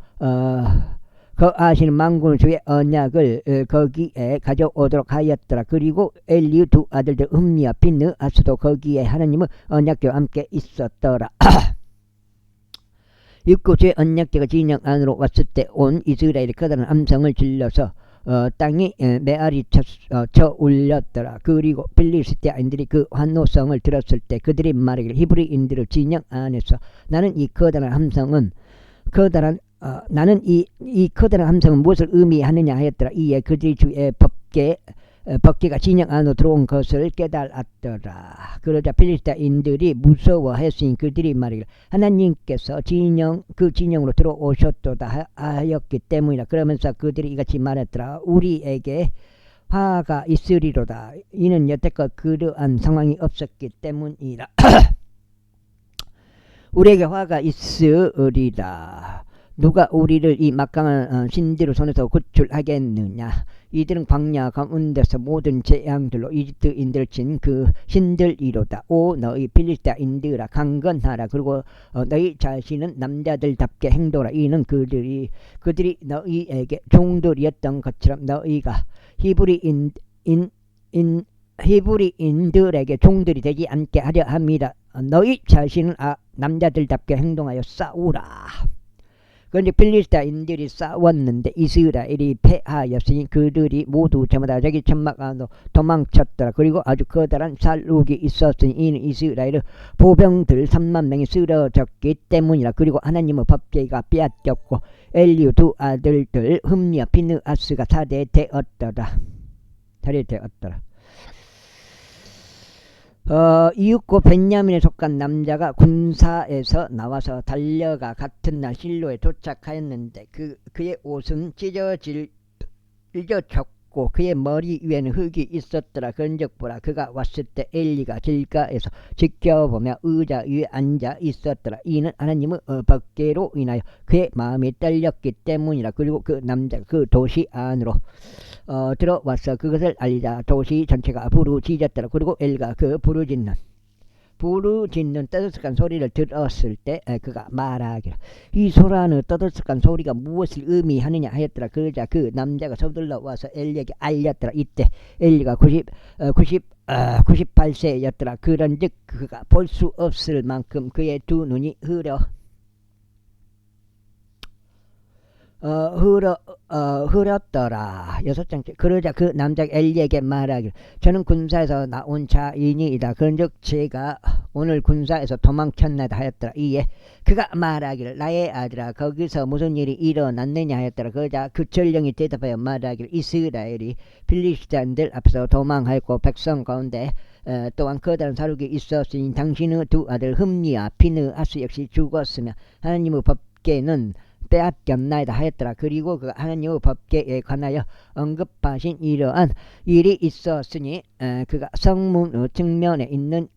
Speaker 1: 거하시는 만군의 주의 언약을 거기에 가져오도록 하였더라. 그리고 엘리의 두 아들들 흠니와 핀느하스도 거기에 하나님의 언약궤와 함께 있었더라. 입고 주의 언약궤가 진영 안으로 왔을 때 온 이스라엘이 커다란 함성을 질러서 땅이 메아리 쳐 울렸더라. 그리고 필리스티아인들이 그 환호성을 들었을 때 그들이 말하기를 히브리인들의 진영 안에서 나는 이 커다란 함성은 무엇을 의미하느냐 하였더라. 이에 그들이 주의 법궤 법궤가 진영 안으로 들어온 것을 깨달았더라. 그러자 필리스타인들이 무서워했으니 그들이 말이라 하나님께서 그 진영으로 들어오셨도다 하였기 때문이라. 그러면서 그들이 이같이 말했더라. 우리에게 화가 있으리로다. 이는 여태껏 그러한 상황이 없었기 때문이라. 우리에게 화가 있으리라. 누가 우리를 이 막강한 신들의 손에서 구출하겠느냐. 이들은 광야 가운데서 모든 재앙들로 이집트인들을 친 그 신들이로다. 오 너희 필리스타인들아 강건하라. 그리고 너희 자신은 남자들답게 행동하라. 이는 그들이 너희에게 종들이었던 것처럼 너희가 히브리인들에게 종들이 되지 않게 하려 함이라. 너희 자신은 남자들답게 행동하여 싸우라. 그런데 필리스타인들이 싸웠는데 이스라엘이 패하였으니 그들이 모두 저마다 자기 천막 안으로 도망쳤더라. 그리고 아주 커다란 살욱이 있었으니 이는 이스라엘의 보병들 3만 명이 쓰러졌기 때문이라. 그리고 하나님의 법궤가 빼앗겼고 엘리의 두 아들들 흠리와 비느하스가 살해되었더라. 이웃고 벤야민에 속한 남자가 군사에서 나와서 달려가 같은 날 실로에 도착하였는데 그의 옷은 찢어졌고 그의 머리 위에는 흙이 있었더라. 그런즉 보라 그가 왔을 때 엘리가 길가에서 지켜보며 의자 위에 앉아 있었더라. 이는 하나님의 법궤로 인하여 그의 마음이 떨렸기 때문이라. 그리고 그 남자가 그 도시 안으로 들어와서 그것을 알리자 도시 전체가 부르짖었더라. 그리고 엘리가 그 부르짖는 떠들썩한 소리를 들었을 때 그가 말하기를 이 소라는 떠들썩한 소리가 무엇을 의미하느냐 하였더라. 그러자 그 남자가 서둘러 와서 엘리에게 알렸더라. 이때 엘리가 98세였더라. 그런즉 그가 볼 수 없을 만큼 그의 두 눈이 흐렸더라. 6장째. 그러자 그 남자가 엘리에게 말하기를 저는 군사에서 나온 자이니이다. 그런즉 제가 오늘 군사에서 도망쳤나이다 하였더라. 이에 그가 말하기를 나의 아들아 거기서 무슨 일이 일어났느냐 하였더라. 그러자 그 전령이 대답하여 말하기를 이스라엘이 필리스타인들 앞에서 도망하였고 백성 가운데 또한 커다란 사륙이 있었으니 당신의 두 아들 흠리와 비느하스 역시 죽었으며 하나님의 법궤는 빼앗겼나이다 하였더라. 그리고 그 하나님의 법궤에 관하여 언급하신 이러한 일이 있었으니 그가 성문의 측면에 있는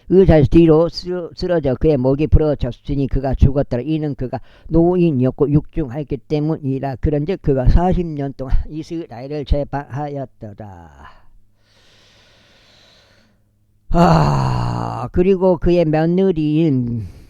Speaker 1: 의자에서 뒤로 쓰러져 그의 목이 부러졌으니 그가 죽었더라. 이는 그가 노인이었고 육중하였기 때문이라. 그런즉 그가 40년 동안 이스라엘을 제방하였더라. 그리고 그의 며느리인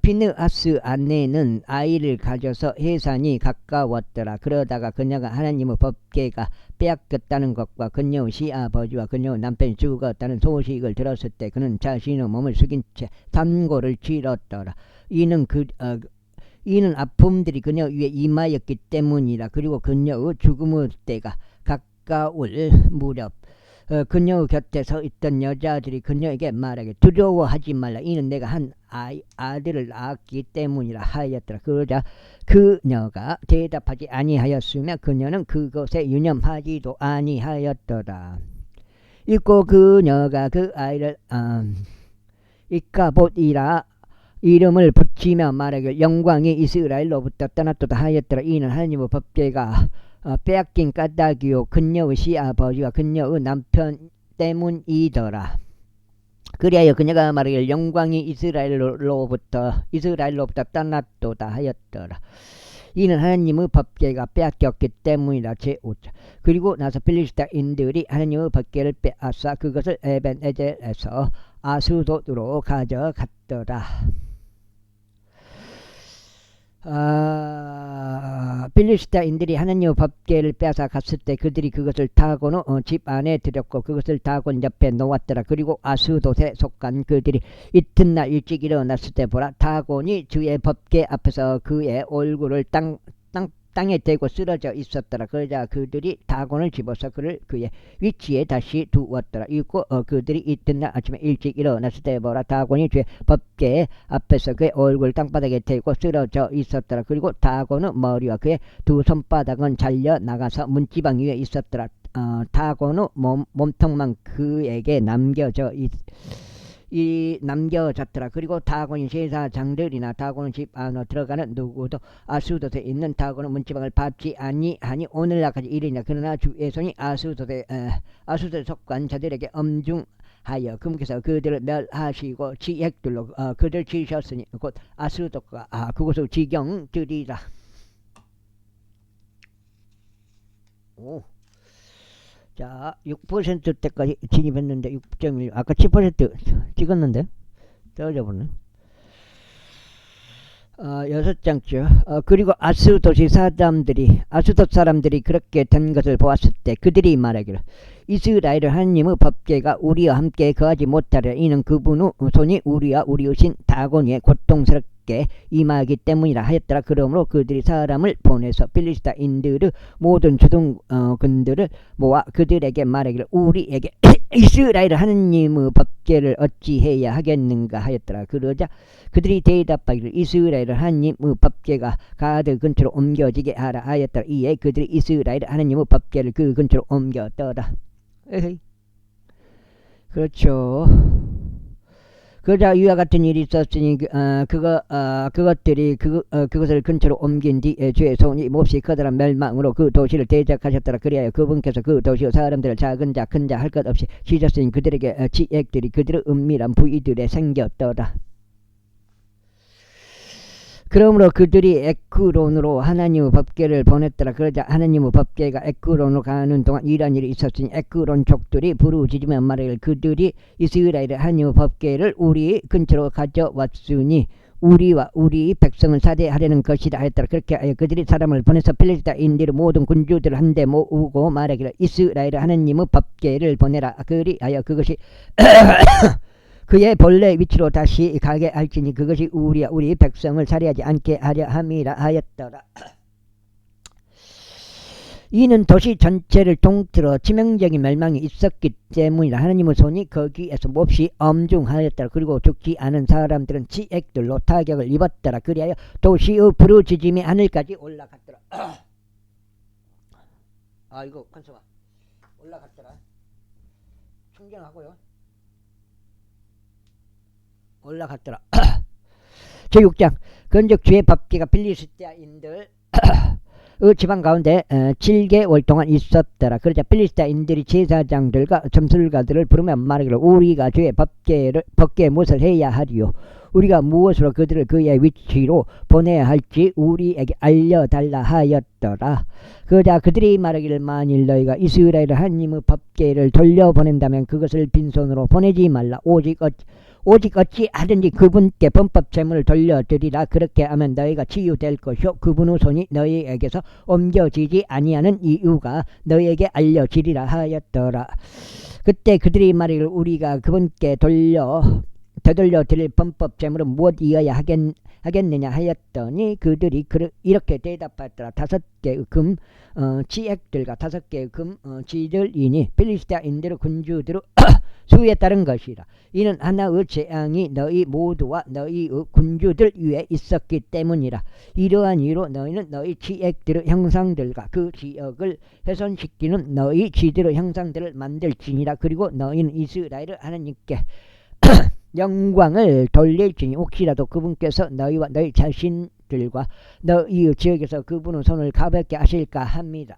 Speaker 1: 비느하스 아내는 아이를 가져서 해산이 가까웠더라. 그러다가 그녀가 하나님의 법궤가 빼앗겼다는 것과 그녀의 시아버지와 그녀의 남편이 죽었다는 소식을 들었을 때 그는 자신의 몸을 숙인 채 단고를 치렀더라. 이는 아픔들이 그녀 위에 임하였기 때문이라. 그리고 그녀의 죽음의 때가 가까울 무렵 그녀 곁에 서 있던 여자들이 그녀에게 말하기를 두려워하지 말라. 이는 내가 한 아들을 낳았기 때문이라 하였더라. 그러자 그녀가 대답하지 아니하였으며 그녀는 그것에 유념하지도 아니하였더라. 읽고 그녀가 그 아이를 이까봇이라 이름을 붙이며 말하기를 영광이 이스라엘로부터 떠났도다 하였더라. 이는 하나님의 법궤가 빼앗긴 까닭이요 그녀의 시아버지와 그녀의 남편 때문이더라. 그리하여 그녀가 말하기를 영광이 이스라엘로부터 떠났도다 하였더라. 이는 하나님의 법궤가 빼앗겼기 때문이라. 제5절. 그리고 나서 필리스타인들이 하나님의 법궤를 빼앗아 그것을 에벤에젤에서 아스돗으로 가져갔더라. 필리스타인들이 하나님의 법궤를 빼앗아 갔을 때 그들이 그것을 다곤의 집 안에 들였고 그것을 다곤 옆에 놓았더라. 그리고 아스돗에 속한 그들이 이튿날 일찍 일어났을 때 보라 다곤이 주의 법궤 앞에서 그의 얼굴을 땅에 대고 쓰러져 있었더라. 그러자 그들이 다곤을 집어서 그를 그의 위치에 다시 두었더라. 이고 그들이 이튿날 아침에 일찍 일어났을 때 보라, 다곤이 죄 법궤 앞에서 그의 얼굴 땅바닥에 대고 쓰러져 있었더라. 그리고 다곤의 머리와 그의 두 손바닥은 잘려 나가서 문지방 위에 있었더라. 다곤의 몸통만 그에게 남겨졌더라. 그리고 다곤이 제사장들이나 다곤 집 안으로 들어가는 누구도 아수도에 있는 다곤의 문지방을 밟지 아니하니 오늘날까지 이르니라. 그러나 주의 손이 아수도에 속한 자들에게 엄중하여 금께서 그들을 멸하시고 지액들로 그들 지셨으니 곧 아수도가 그곳을 지경들이라. 오. 자, 6% 때까지 진입했는데 6.1 아까 10% 찍었는데 떨어져버렸네. 6장째. 그리고 아수도 사람들이 그렇게 된 것을 보았을 때 그들이 말하기를 이스라엘 하나님의 법궤가 우리와 함께 거하지 못하리라. 이는 그분의 손이 우리와 우리의 신 다곤에게 고통스럽게 임하기 때문이라 하였더라. 그러므로 그들이 사람을 보내서 필리스타인들의 모든 주둔군들을 모아 그들에게 말하기를 우리에게 이스라엘 하나님의 법궤를 어찌해야 하겠는가 하였더라. 그러자 그들이 대답하기를 이스라엘 하나님의 법궤가 가드 근처로 옮겨지게 하라 하였더라. 이에 그들이 이스라엘 하나님의 법궤를 그 근처로 옮겼더라. 에헤이. 그렇죠. 그러자 이와 같은 일이 있었으니 그것을 근처로 옮긴 뒤에 주의 손이 몹시 커다란 멸망으로 그 도시를 대적하셨더라. 그리하여 그분께서 그 도시의 사람들을 작은 자 큰 자 할 것 없이 찢었으니 그들에게 지액들이 그들의 은밀한 부위들에 생겼더라. 그러므로 그들이 에크론으로 하나님의 법궤를 보냈더라. 그러자 하나님의 법궤가 에크론으로 가는 동안 이런 일이 있었으니 에크론 족들이 부르짖으며 말하기를 그들이 이스라엘의 하나님의 법궤를 우리 근처로 가져왔으니 우리와 우리 백성을 살해하려는 것이다 하였더라. 그렇게 하여 그들이 사람을 보내서 필리스타인들의 모든 군주들을 한데 모으고 말하기를 이스라엘의 하나님의 법궤를 보내라. 그리하여 그것이 그의 본래 위치로 다시 가게 할지니 그것이 우리 백성을 살해하지 않게 하려 함이라 하였더라. 이는 도시 전체를 통틀어 치명적인 멸망이 있었기 때문이라. 하나님의 손이 거기에서 몹시 엄중하였더라. 그리고 죽지 않은 사람들은 지액들로 타격을 입었더라. 그리하여 도시의 부르짖음이 하늘까지 올라갔더라. 이거 컨소마 올라갔더라. 충전하고요. 올라갔더라. 제6장. 그런즉 주의 법궤가 필리스타인들 지방 가운데 7개월 동안 있었더라. 그러자 필리스타인들이 제사장들과 점술가들을 부르며 말하기를 우리가 주의 법궤에 무엇을 해야 하리요? 우리가 무엇으로 그들을 그의 위치로 보내야 할지 우리에게 알려달라 하였더라. 그러자 그들이 말하기를 만일 너희가 이스라엘 하나님의 법궤를 돌려보낸다면 그것을 빈손으로 보내지 말라. 오직 어찌 하든지 그분께 범법 제물을 돌려드리라. 그렇게 하면 너희가 치유될 것이요 그분의 손이 너희에게서 옮겨지지 아니하는 이유가 너희에게 알려지리라 하였더라. 그때 그들이 말하기를 우리가 그분께 되돌려 드릴 범법 제물은 무엇이어야 하겠느냐 하였더니 그들이 이렇게 대답하였더라. 5개의 금 지액들과 5개의 금 지들이니 필리스타인들의 군주들의 수에 따른 것이라. 이는 하나의 재앙이 너희 모두와 너희의 군주들 위에 있었기 때문이라. 이러한 이유로 너희는 너희 지액들의 형상들과 그 지역을 훼손시키는 너희 지들의 형상들을 만들지니라. 그리고 너희는 이스라엘을 하나님께 영광을 돌릴지니 혹시라도 그분께서 너희와 너희 자신들과 너희의 지역에서 그분의 손을 가볍게 하실까 합니다.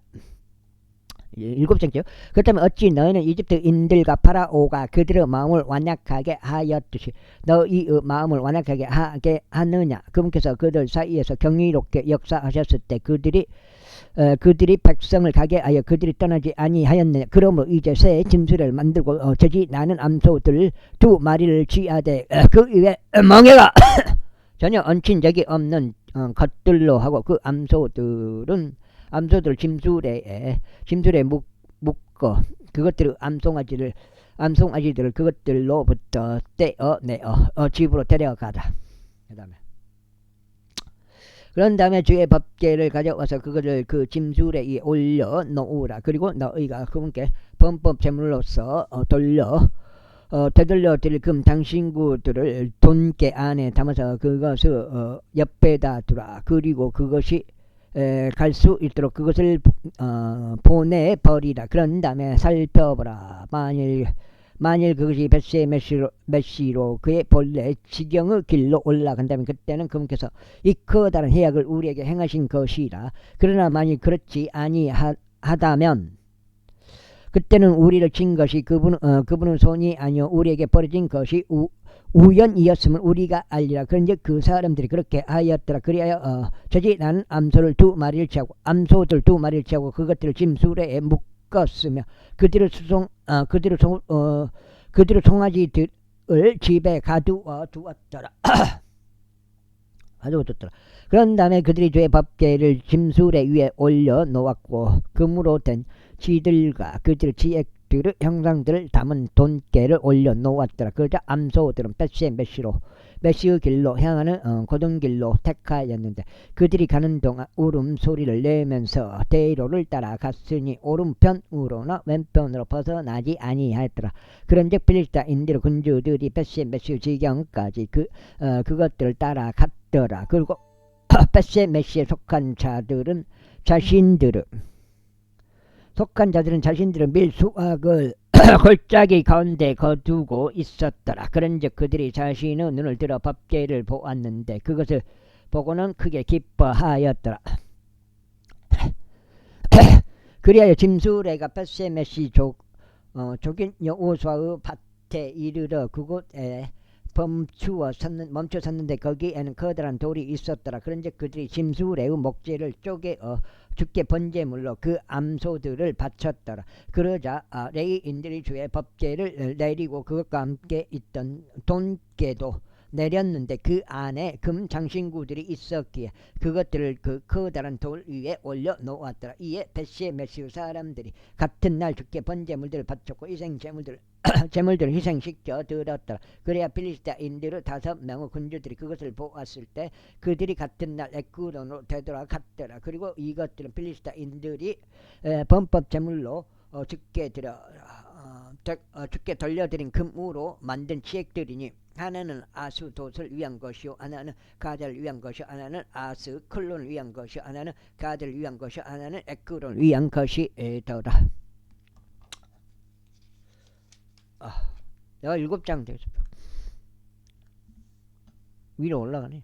Speaker 1: 7장째요. 그렇다면 어찌 너희는 이집트인들과 파라오가 그들의 마음을 완약하게 하였듯이 너희의 마음을 완약하게 하게 하느냐? 그분께서 그들 사이에서 경이롭게 역사하셨을 때 그들이 백성을 가게 하여 그들이 떠나지 아니하였느냐? 그러므로 이제 새 짐승을 만들고 저지 나는 암소들 2마리를 취하되 그 위에 멍에가 전혀 얹힌 적이 없는 것들로 하고 그 암소들 짐술에 묶어 그것들의 암송아지들을 그것들로부터 떼어내어 집으로 데려가다. 그 다음에 그런 다음에 주의 법궤를 가져와서 그거를 그 짐술에 위에 올려 놓으라. 그리고 너희가 그분께 범법 제물로서 되돌려 드릴 금 당신구들을 돈깨 안에 담아서 그것을 옆에다 두라. 그리고 그것이 갈 수 있도록 그것을 보내버리라. 그런 다음에 살펴보라. 만일 그것이 벳시의 메시로 그의 본래 지경의 길로 올라간다면 그때는 그분께서 이 커다란 해악을 우리에게 행하신 것이라. 그러나 만일 그렇지 아니하다면 그때는 우리를 친 것이 그분은 손이 아니요 우리에게 버려진 것이 우연이었음을 우리가 알리라. 그런즉 그 사람들이 그렇게 하였더라. 그리하여 저지 나는 암소들 두 마리를 취하고 그것들을 짐수레에 묶었으며 그들을 송아지들을 집에 가두어 두었더라. 그런 다음에 그들이 주의 법궤를 짐수레 위에 올려 놓았고 금으로 된 쥐들과 그들의 지액들의 형상들을 담은 돈깨를 올려 놓았더라. 그러자 암소들은 벳시의 메시의 길로 향하는 고등길로 택하였는데 그들이 가는 동안 울음소리를 내면서 대로를 따라갔으니 오른편으로나 왼편으로 벗어나지 아니하였더라. 그런즉 필리스타인들 군주들이 벳시의 메시의 지경까지 그것들을 따라갔더라. 그리고 벳시의 메시에 속한 자들은 자신들은 밀수확을 골짜기 가운데 거두고 있었더라. 그런즉 그들이 자신의 눈을 들어 법궤를 보았는데 그것을 보고는 크게 기뻐하였더라. 그리하여 짐수레가 벳시의 메시 족인 여호수아의 밭에 이르러 그곳에 멈춰 섰는데 거기에는 커다란 돌이 있었더라. 그런즉 그들이 짐수레의 목재를 쪼개어 주께 번제물로 그 암소들을 바쳤더라. 그러자 레위인들이 주의 법궤를 내리고 그것과 함께 있던 돈깨도 내렸는데 그 안에 금 장신구들이 있었기에 그것들을 그 커다란 돌 위에 올려 놓았더라. 이에 벳시의 메시 사람들이 같은 날 주께 번제물들을 바쳤고 제물들을 희생시켜 드렸더라. 그래야 필리스타인들의 5명의 군주들이 그것을 보았을 때 그들이 같은 날 에크론으로 되돌아갔더라. 그리고 이것들은 필리스타인들이 범법 제물로 주께 돌려드린 금으로 만든 치액들이니 하나는 아스돗을 위한 것이요 하나는 가자를 위한 것이요 하나는 아스클론을 위한 것이요 하나는 가드를 위한 것이요 하나는 에크론을 위한 것이더라. 내가 7장 되겠습니다. 위로 올라가네.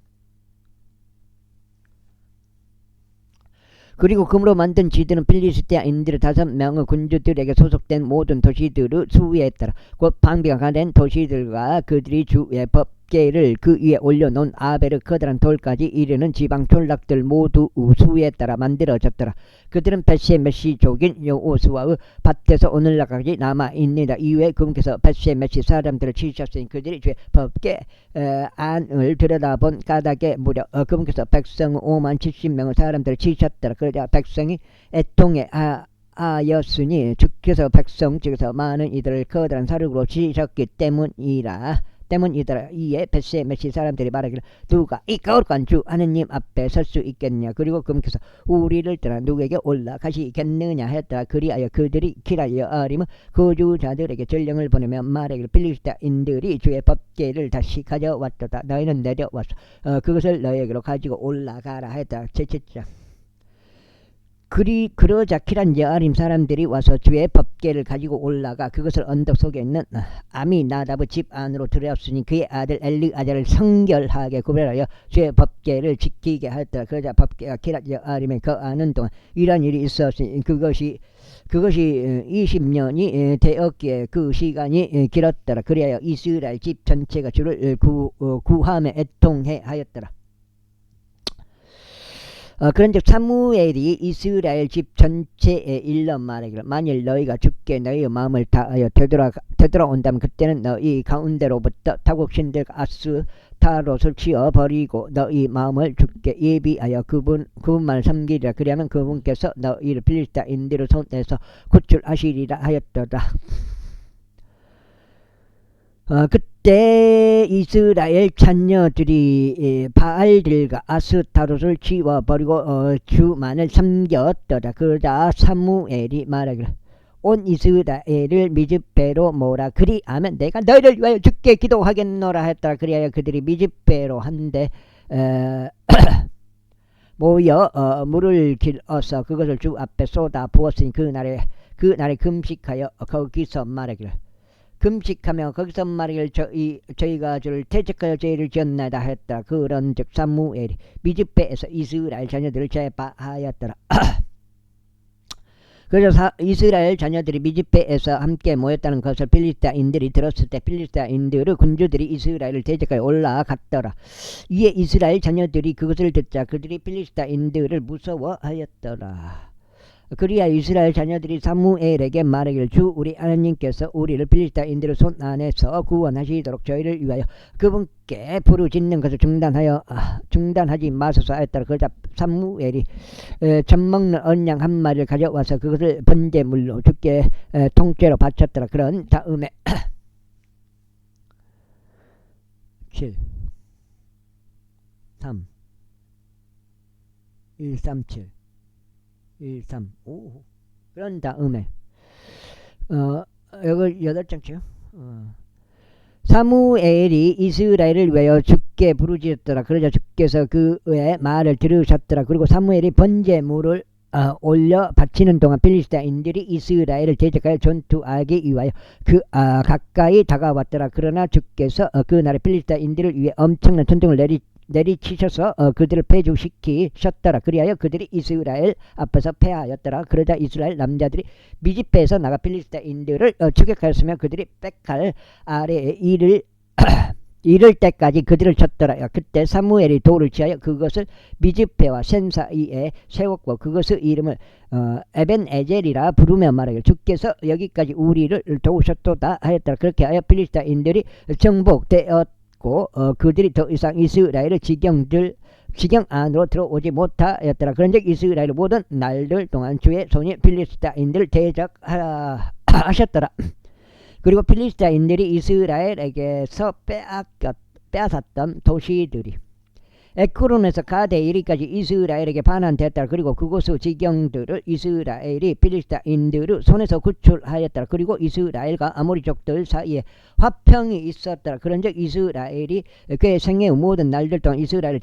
Speaker 1: 그리고 금으로 만든 쥐들은 필리스티아인들의 5명의 군주들에게 소속된 모든 도시들의 수위에 따라 곧 방비가 가된 도시들과 그들이 주의 법궤를 그 위에 올려놓은 아벨의 커다란 돌까지 이르는 지방 촌락들 모두 수위에 따라 만들어졌더라. 그들은 벳시의 메시족인 여호수아의 밭에서 오늘날까지 남아있느니라. 이후에 그분께서 벳시의 메시 사람들을 치셨으니 그들이 주의 법궤 안을 들여다본 까닭에 무려 그분께서 백성 50,070명의 사람들을 치셨더라. 그러자 백성이 애통해 하였으니 주께서 백성 중에서 많은 이들을 커다란 사륙으로 치셨기 때문이더라. 이에 벳시의 메시 사람들이 말하기를 누가 이 거룩한 주 하느님 앞에 설 수 있겠냐. 그리고 그분께서 우리를 떠나 누구에게 올라가시겠느냐 했더라. 그리하여 그들이 기라 여아림의 거주자들에게 전령을 보내며 말하기를 필리스타인들이 주의 법궤를 다시 가져왔도다. 너희는 내려와서 그것을 너희에게로 가지고 올라가라 했다. 제7장. 그러자 키란 여아림 사람들이 와서 주의 법궤를 가지고 올라가 그것을 언덕 속에 있는 아미나답의 집 안으로 들여왔으니 그의 아들 엘리아잘을 성결하게 구별하여 주의 법궤를 지키게 하였더라. 그러자 법궤가 키란 여아림에 거하는 동안 이런 일이 있었으니 그것이 20년이 되었기에 그 시간이 길었더라. 그리하여 이스라엘 집 전체가 주를 구함에 애통해 하였더라. 그런즉 사무엘이 이스라엘 집 전체에 일러 말하기를 만일 너희가 주께 너희의 마음을 다하여 되돌아온다면 그때는 너희 가운데로부터 타국신들과 아스타롯을 치어버리고 너희 마음을 주께 예비하여 그분만을 섬기리라. 그리하면 그분께서 너희를 필리스타인들의 손에서 구출하시리라 하였도다. 그때 이스라엘 자녀들이 바알들과 아스타롯을 지워버리고 주만을 섬겼더라. 그러자 사무엘이 말하기를 온 이스라엘을 미즈배로 모으라. 그리하면 내가 너희를 위하여 주께 기도하겠노라 했더라. 그리하여 그들이 미즈배로 한데 모여 물을 길어서 그것을 주 앞에 쏟아 부었으니 그날에 금식하여 거기서 말하기를 금식하며 거기서 말하기를 저희가 주를 대적하여 죄를 지었나이다 했더라. 그런즉 사무엘이 미즈배에서 이스라엘 자녀들을 제파하였더라. 그래서 이스라엘 자녀들이 미즈배에서 함께 모였다는 것을 필리스타인들이 들었을 때 필리스타인들의 군주들이 이스라엘을 대적하여 올라갔더라. 이에 이스라엘 자녀들이 그것을 듣자 그들이 필리스타인들을 무서워하였더라. 그리하 이스라엘 자녀들이 사무엘에게 말하기를 주 우리 하나님께서 우리를 필리스타인들의 손 안에서 구원하시도록 저희를 위하여 그분께 부르짖는 것을 중단하지 마소서 하였더라. 그러자 사무엘이 젖먹는 언양 한 마리를 가져와서 그것을 번제물로 주께 통째로 바쳤더라. 그런 다음에 7 3 137 135 그런 다음에 여기 8장치요. 사무엘이 이스라엘을 위하여 주께 부르짖었더라. 그러자 주께서 그의 말을 들으셨더라. 그리고 사무엘이 번제물을 올려 바치는 동안 필리스타인들이 이스라엘을 대적하여 전투하기 위하여 가까이 다가왔더라. 그러나 주께서 그날에 필리스타인들을 위해 엄청난 전쟁을 내리치셔서 그들을 패주시키셨더라. 그리하여 그들이 이스라엘 앞에서 패하였더라. 그러자 이스라엘 남자들이 미즈배에서 나가 필리스타인들을 추격하였으며 그들이 백갈 아래에 이를 때까지 그들을 쳤더라. 그때 사무엘이 돌을 취하여 그것을 미즈배와 센 사이에 세웠고 그것의 이름을 에벤에젤이라 부르며 말하기를 주께서 여기까지 우리를 도우셨도다 하였더라. 그렇게 하여 필리스타인들이 정복되었고 그들이 더 이상 이스라엘의 지경 안으로 들어오지 못하였더라. 그런즉 이스라엘의 모든 날들 동안 주의 손이 필리스타인들을 대적하셨더라. 그리고 필리스타인들이 이스라엘에게서 빼앗았던 도시들이 에크론에서 가데 이르기까지 이스라엘에게 반환되었더라. 그리고 그곳의 지경들을 이스라엘이 필리스타인들의 손에서 구출하였더라. 그리고 이스라엘과 아모리족들 사이에 화평이 있었더라. 그런즉 이스라엘이 그의 생애의 모든 날들 동안 이스라엘을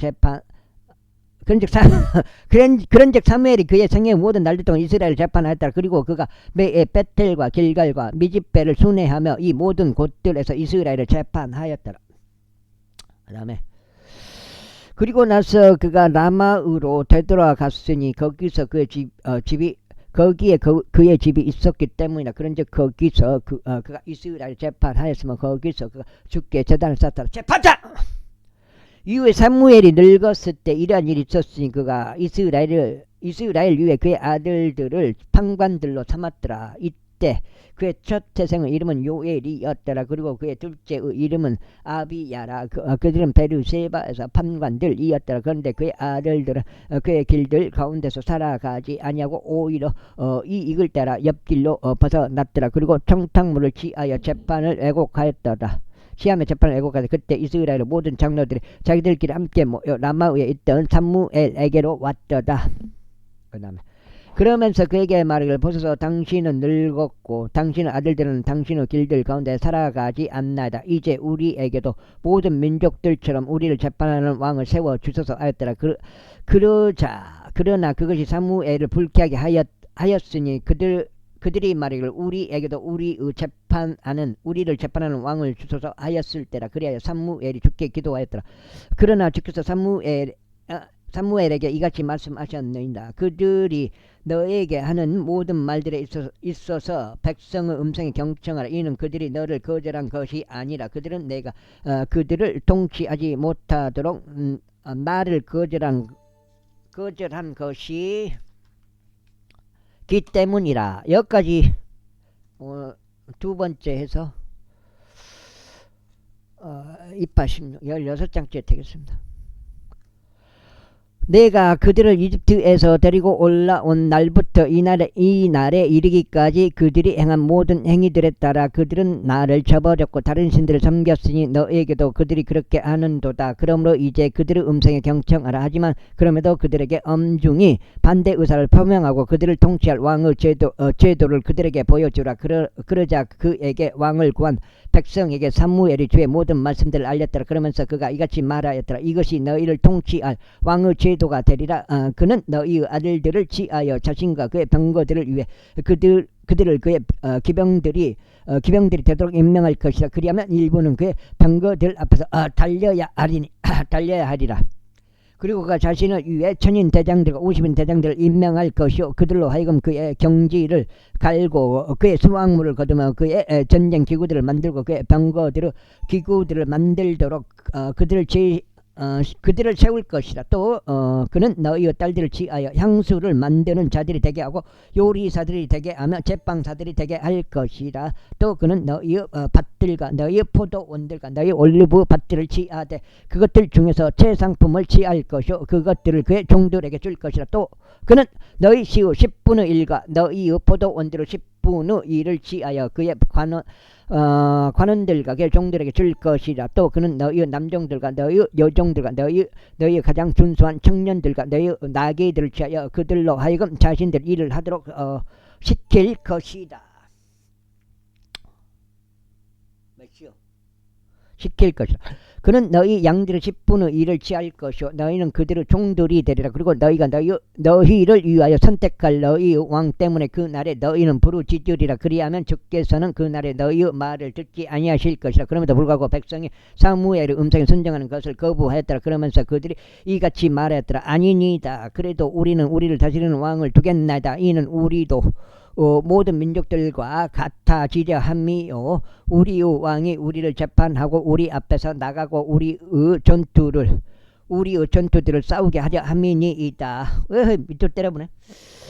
Speaker 1: 그런즉 사무엘이 그의 생애의 모든 날들 동안 이스라엘을 재판하였더라. 그리고 그가 베텔과 길갈과 미즈배를 순회하며 이 모든 곳들에서 이스라엘을 재판하였더라. 그 다음에 그리고 나서 그가 라마으로 되돌아갔으니 거기서 그의 그의 집이 있었기 때문이다. 그런즉 거기서 그가 이스라엘 재판하였으면 거기서 그가 주께 제단을 쌓더라. 재판장! 이후에 사무엘이 늙었을 때 이러한 일이 있었으니 그가 이스라엘 위에 그의 아들들을 판관들로 삼았더라. 이때 그의 첫 태생의 이름은 요엘이었더라. 그리고 그의 둘째의 이름은 아비야라. 그들은 베르세바에서 판관들이었더라. 그런데 그의 아들들은 그의 길들 가운데서 살아가지 아니하고 오히려 이 이글 따라 옆길로 벗어났더라. 그리고 청탕물을 취하여 재판을 왜곡하였더라. 시암의 재판을 왜곡하여 그때 이스라엘의 모든 장로들이 자기들끼리 함께 모여 라마에 있던 사무엘에게로 왔더라. 그러면서 그에게 말하기를 보소서 당신은 늙었고 당신의 아들들은 당신의 길들 가운데 살아가지 않나이다. 이제 우리에게도 모든 민족들처럼 우리를 재판하는 왕을 세워주소서 하였더라. 그러나 그것이 사무엘을 불쾌하게 하였으니 그들이 말하기를 우리에게도 우리를 재판하는 왕을 주소서 하였을 때라. 그리하여 사무엘이 주께 기도하였더라. 그러나 주께서 사무엘에게 이같이 말씀하셨느니라. 그들이 너에게 하는 모든 말들에 있어서 백성의 음성에 경청하라. 이는 그들이 너를 거절한 것이 아니라 그들은 내가 그들을 통치하지 못하도록 나를 거절한 것이 기 때문이라. 여기까지 두 번째 해서 286 16장째 되겠습니다. 내가 그들을 이집트에서 데리고 올라온 날부터 이 날에 이르기까지 그들이 행한 모든 행위들에 따라 그들은 나를 저버렸고 다른 신들을 섬겼으니 너에게도 그들이 그렇게 하는도다. 그러므로 이제 그들의 음성에 경청하라. 하지만 그럼에도 그들에게 엄중히 반대 의사를 표명하고 그들을 통치할 왕의 제도를 그들에게 보여주라. 그러자 그에게 왕을 구한 백성에게 사무엘이 주의 모든 말씀들을 알렸더라. 그러면서 그가 이같이 말하였더라. 이것이 너희를 통치할 왕의 제도가 되리라. 그는 너희의 아들들을 지하여 자신과 그의 병거들을 위해 그들을 그의 기병들이 되도록 임명할 것이라. 그리하면 일부는 그의 병거들 앞에서 달려야 하리라. 그리고 그가 자신을 위해 천인 대장들과 50인 대장들을 임명할 것이요 그들로 하여금 그의 경지를 갈고 그의 수확물을 거두며 그의 전쟁 기구들을 만들고 그의 병거들의 기구들을 만들도록 그들을 세울 것이라. 또 그는 너희의 딸들을 지하여 향수를 만드는 자들이 되게 하고 요리사들이 되게 하며 제빵사들이 되게 할 것이라. 또 그는 너희의 밭들과 너희의 포도원들과 너희의 올리브 밭들을 지하되 그것들 중에서 최상품을 지할 것이요 그것들을 그의 종들에게 줄 것이라. 또 그는 너희 시의 10분의 1과 너희의 포도원들의 10분의 1을 지하여 그의 관원들과 그의 종들에게 줄 것이라. 또 그는 너희의 남종들과 너희의 여종들과 너희의 가장 준수한 청년들과 너희의 나귀들을 취하여 그들로 하여금 자신들 일을 하도록 시킬 것이다. 시킬 것이라. 그는 너희 양들의 10분의 1을 취할 것이요 너희는 그들의 종들이 되리라. 그리고 너희가 너희를 위하여 선택할 너희의 왕 때문에 그 날에 너희는 부르짖으리라. 그리하면 주께서는 그 날에 너희의 말을 듣지 아니하실 것이라. 그럼에도 불구하고 백성이 사무엘의 음성에 순종하는 것을 거부하였더라. 그러면서 그들이 이같이 말하였더라. 아니니다. 그래도 우리는 우리를 다스리는 왕을 두겠나이다. 이는 우리도 모든 민족들과 같아지려 함이요 우리의 왕이 우리를 재판하고 우리 앞에서 나가고 우리의 전투들을 싸우게 하려 함이니이다. 밑으로 때려보네.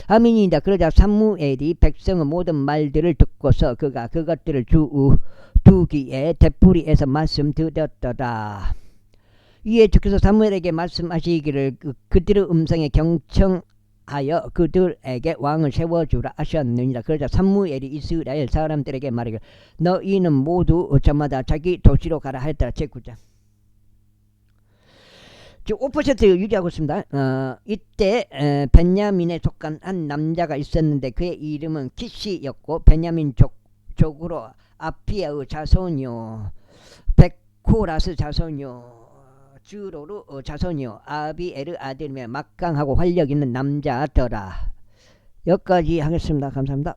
Speaker 1: 함이니이다. 그러자 사무엘이 백성의 모든 말들을 듣고서 그가 그것들을 두기에 되풀이해서 말씀드렸더라. 이에 주께서 사무엘에게 말씀하시기를 그들의 음성에 경청하여 그들에게 왕을 세워주라 하셨느니라. 그러자 사무엘이 이스라엘 사람들에게 말하기를 너희는 모두 저마다 자기 도시로 가라 하였더라. 제9장 5% 유지하고 있습니다. 이때 베냐민에 속한 한 남자가 있었는데 그의 이름은 키시였고 베냐민 족으로 아피아의 자손이요 베코라스 자손이요 주로르 자손이요 아비엘의 아들이며 막강하고 활력 있는 남자더라. 여기까지 하겠습니다. 감사합니다.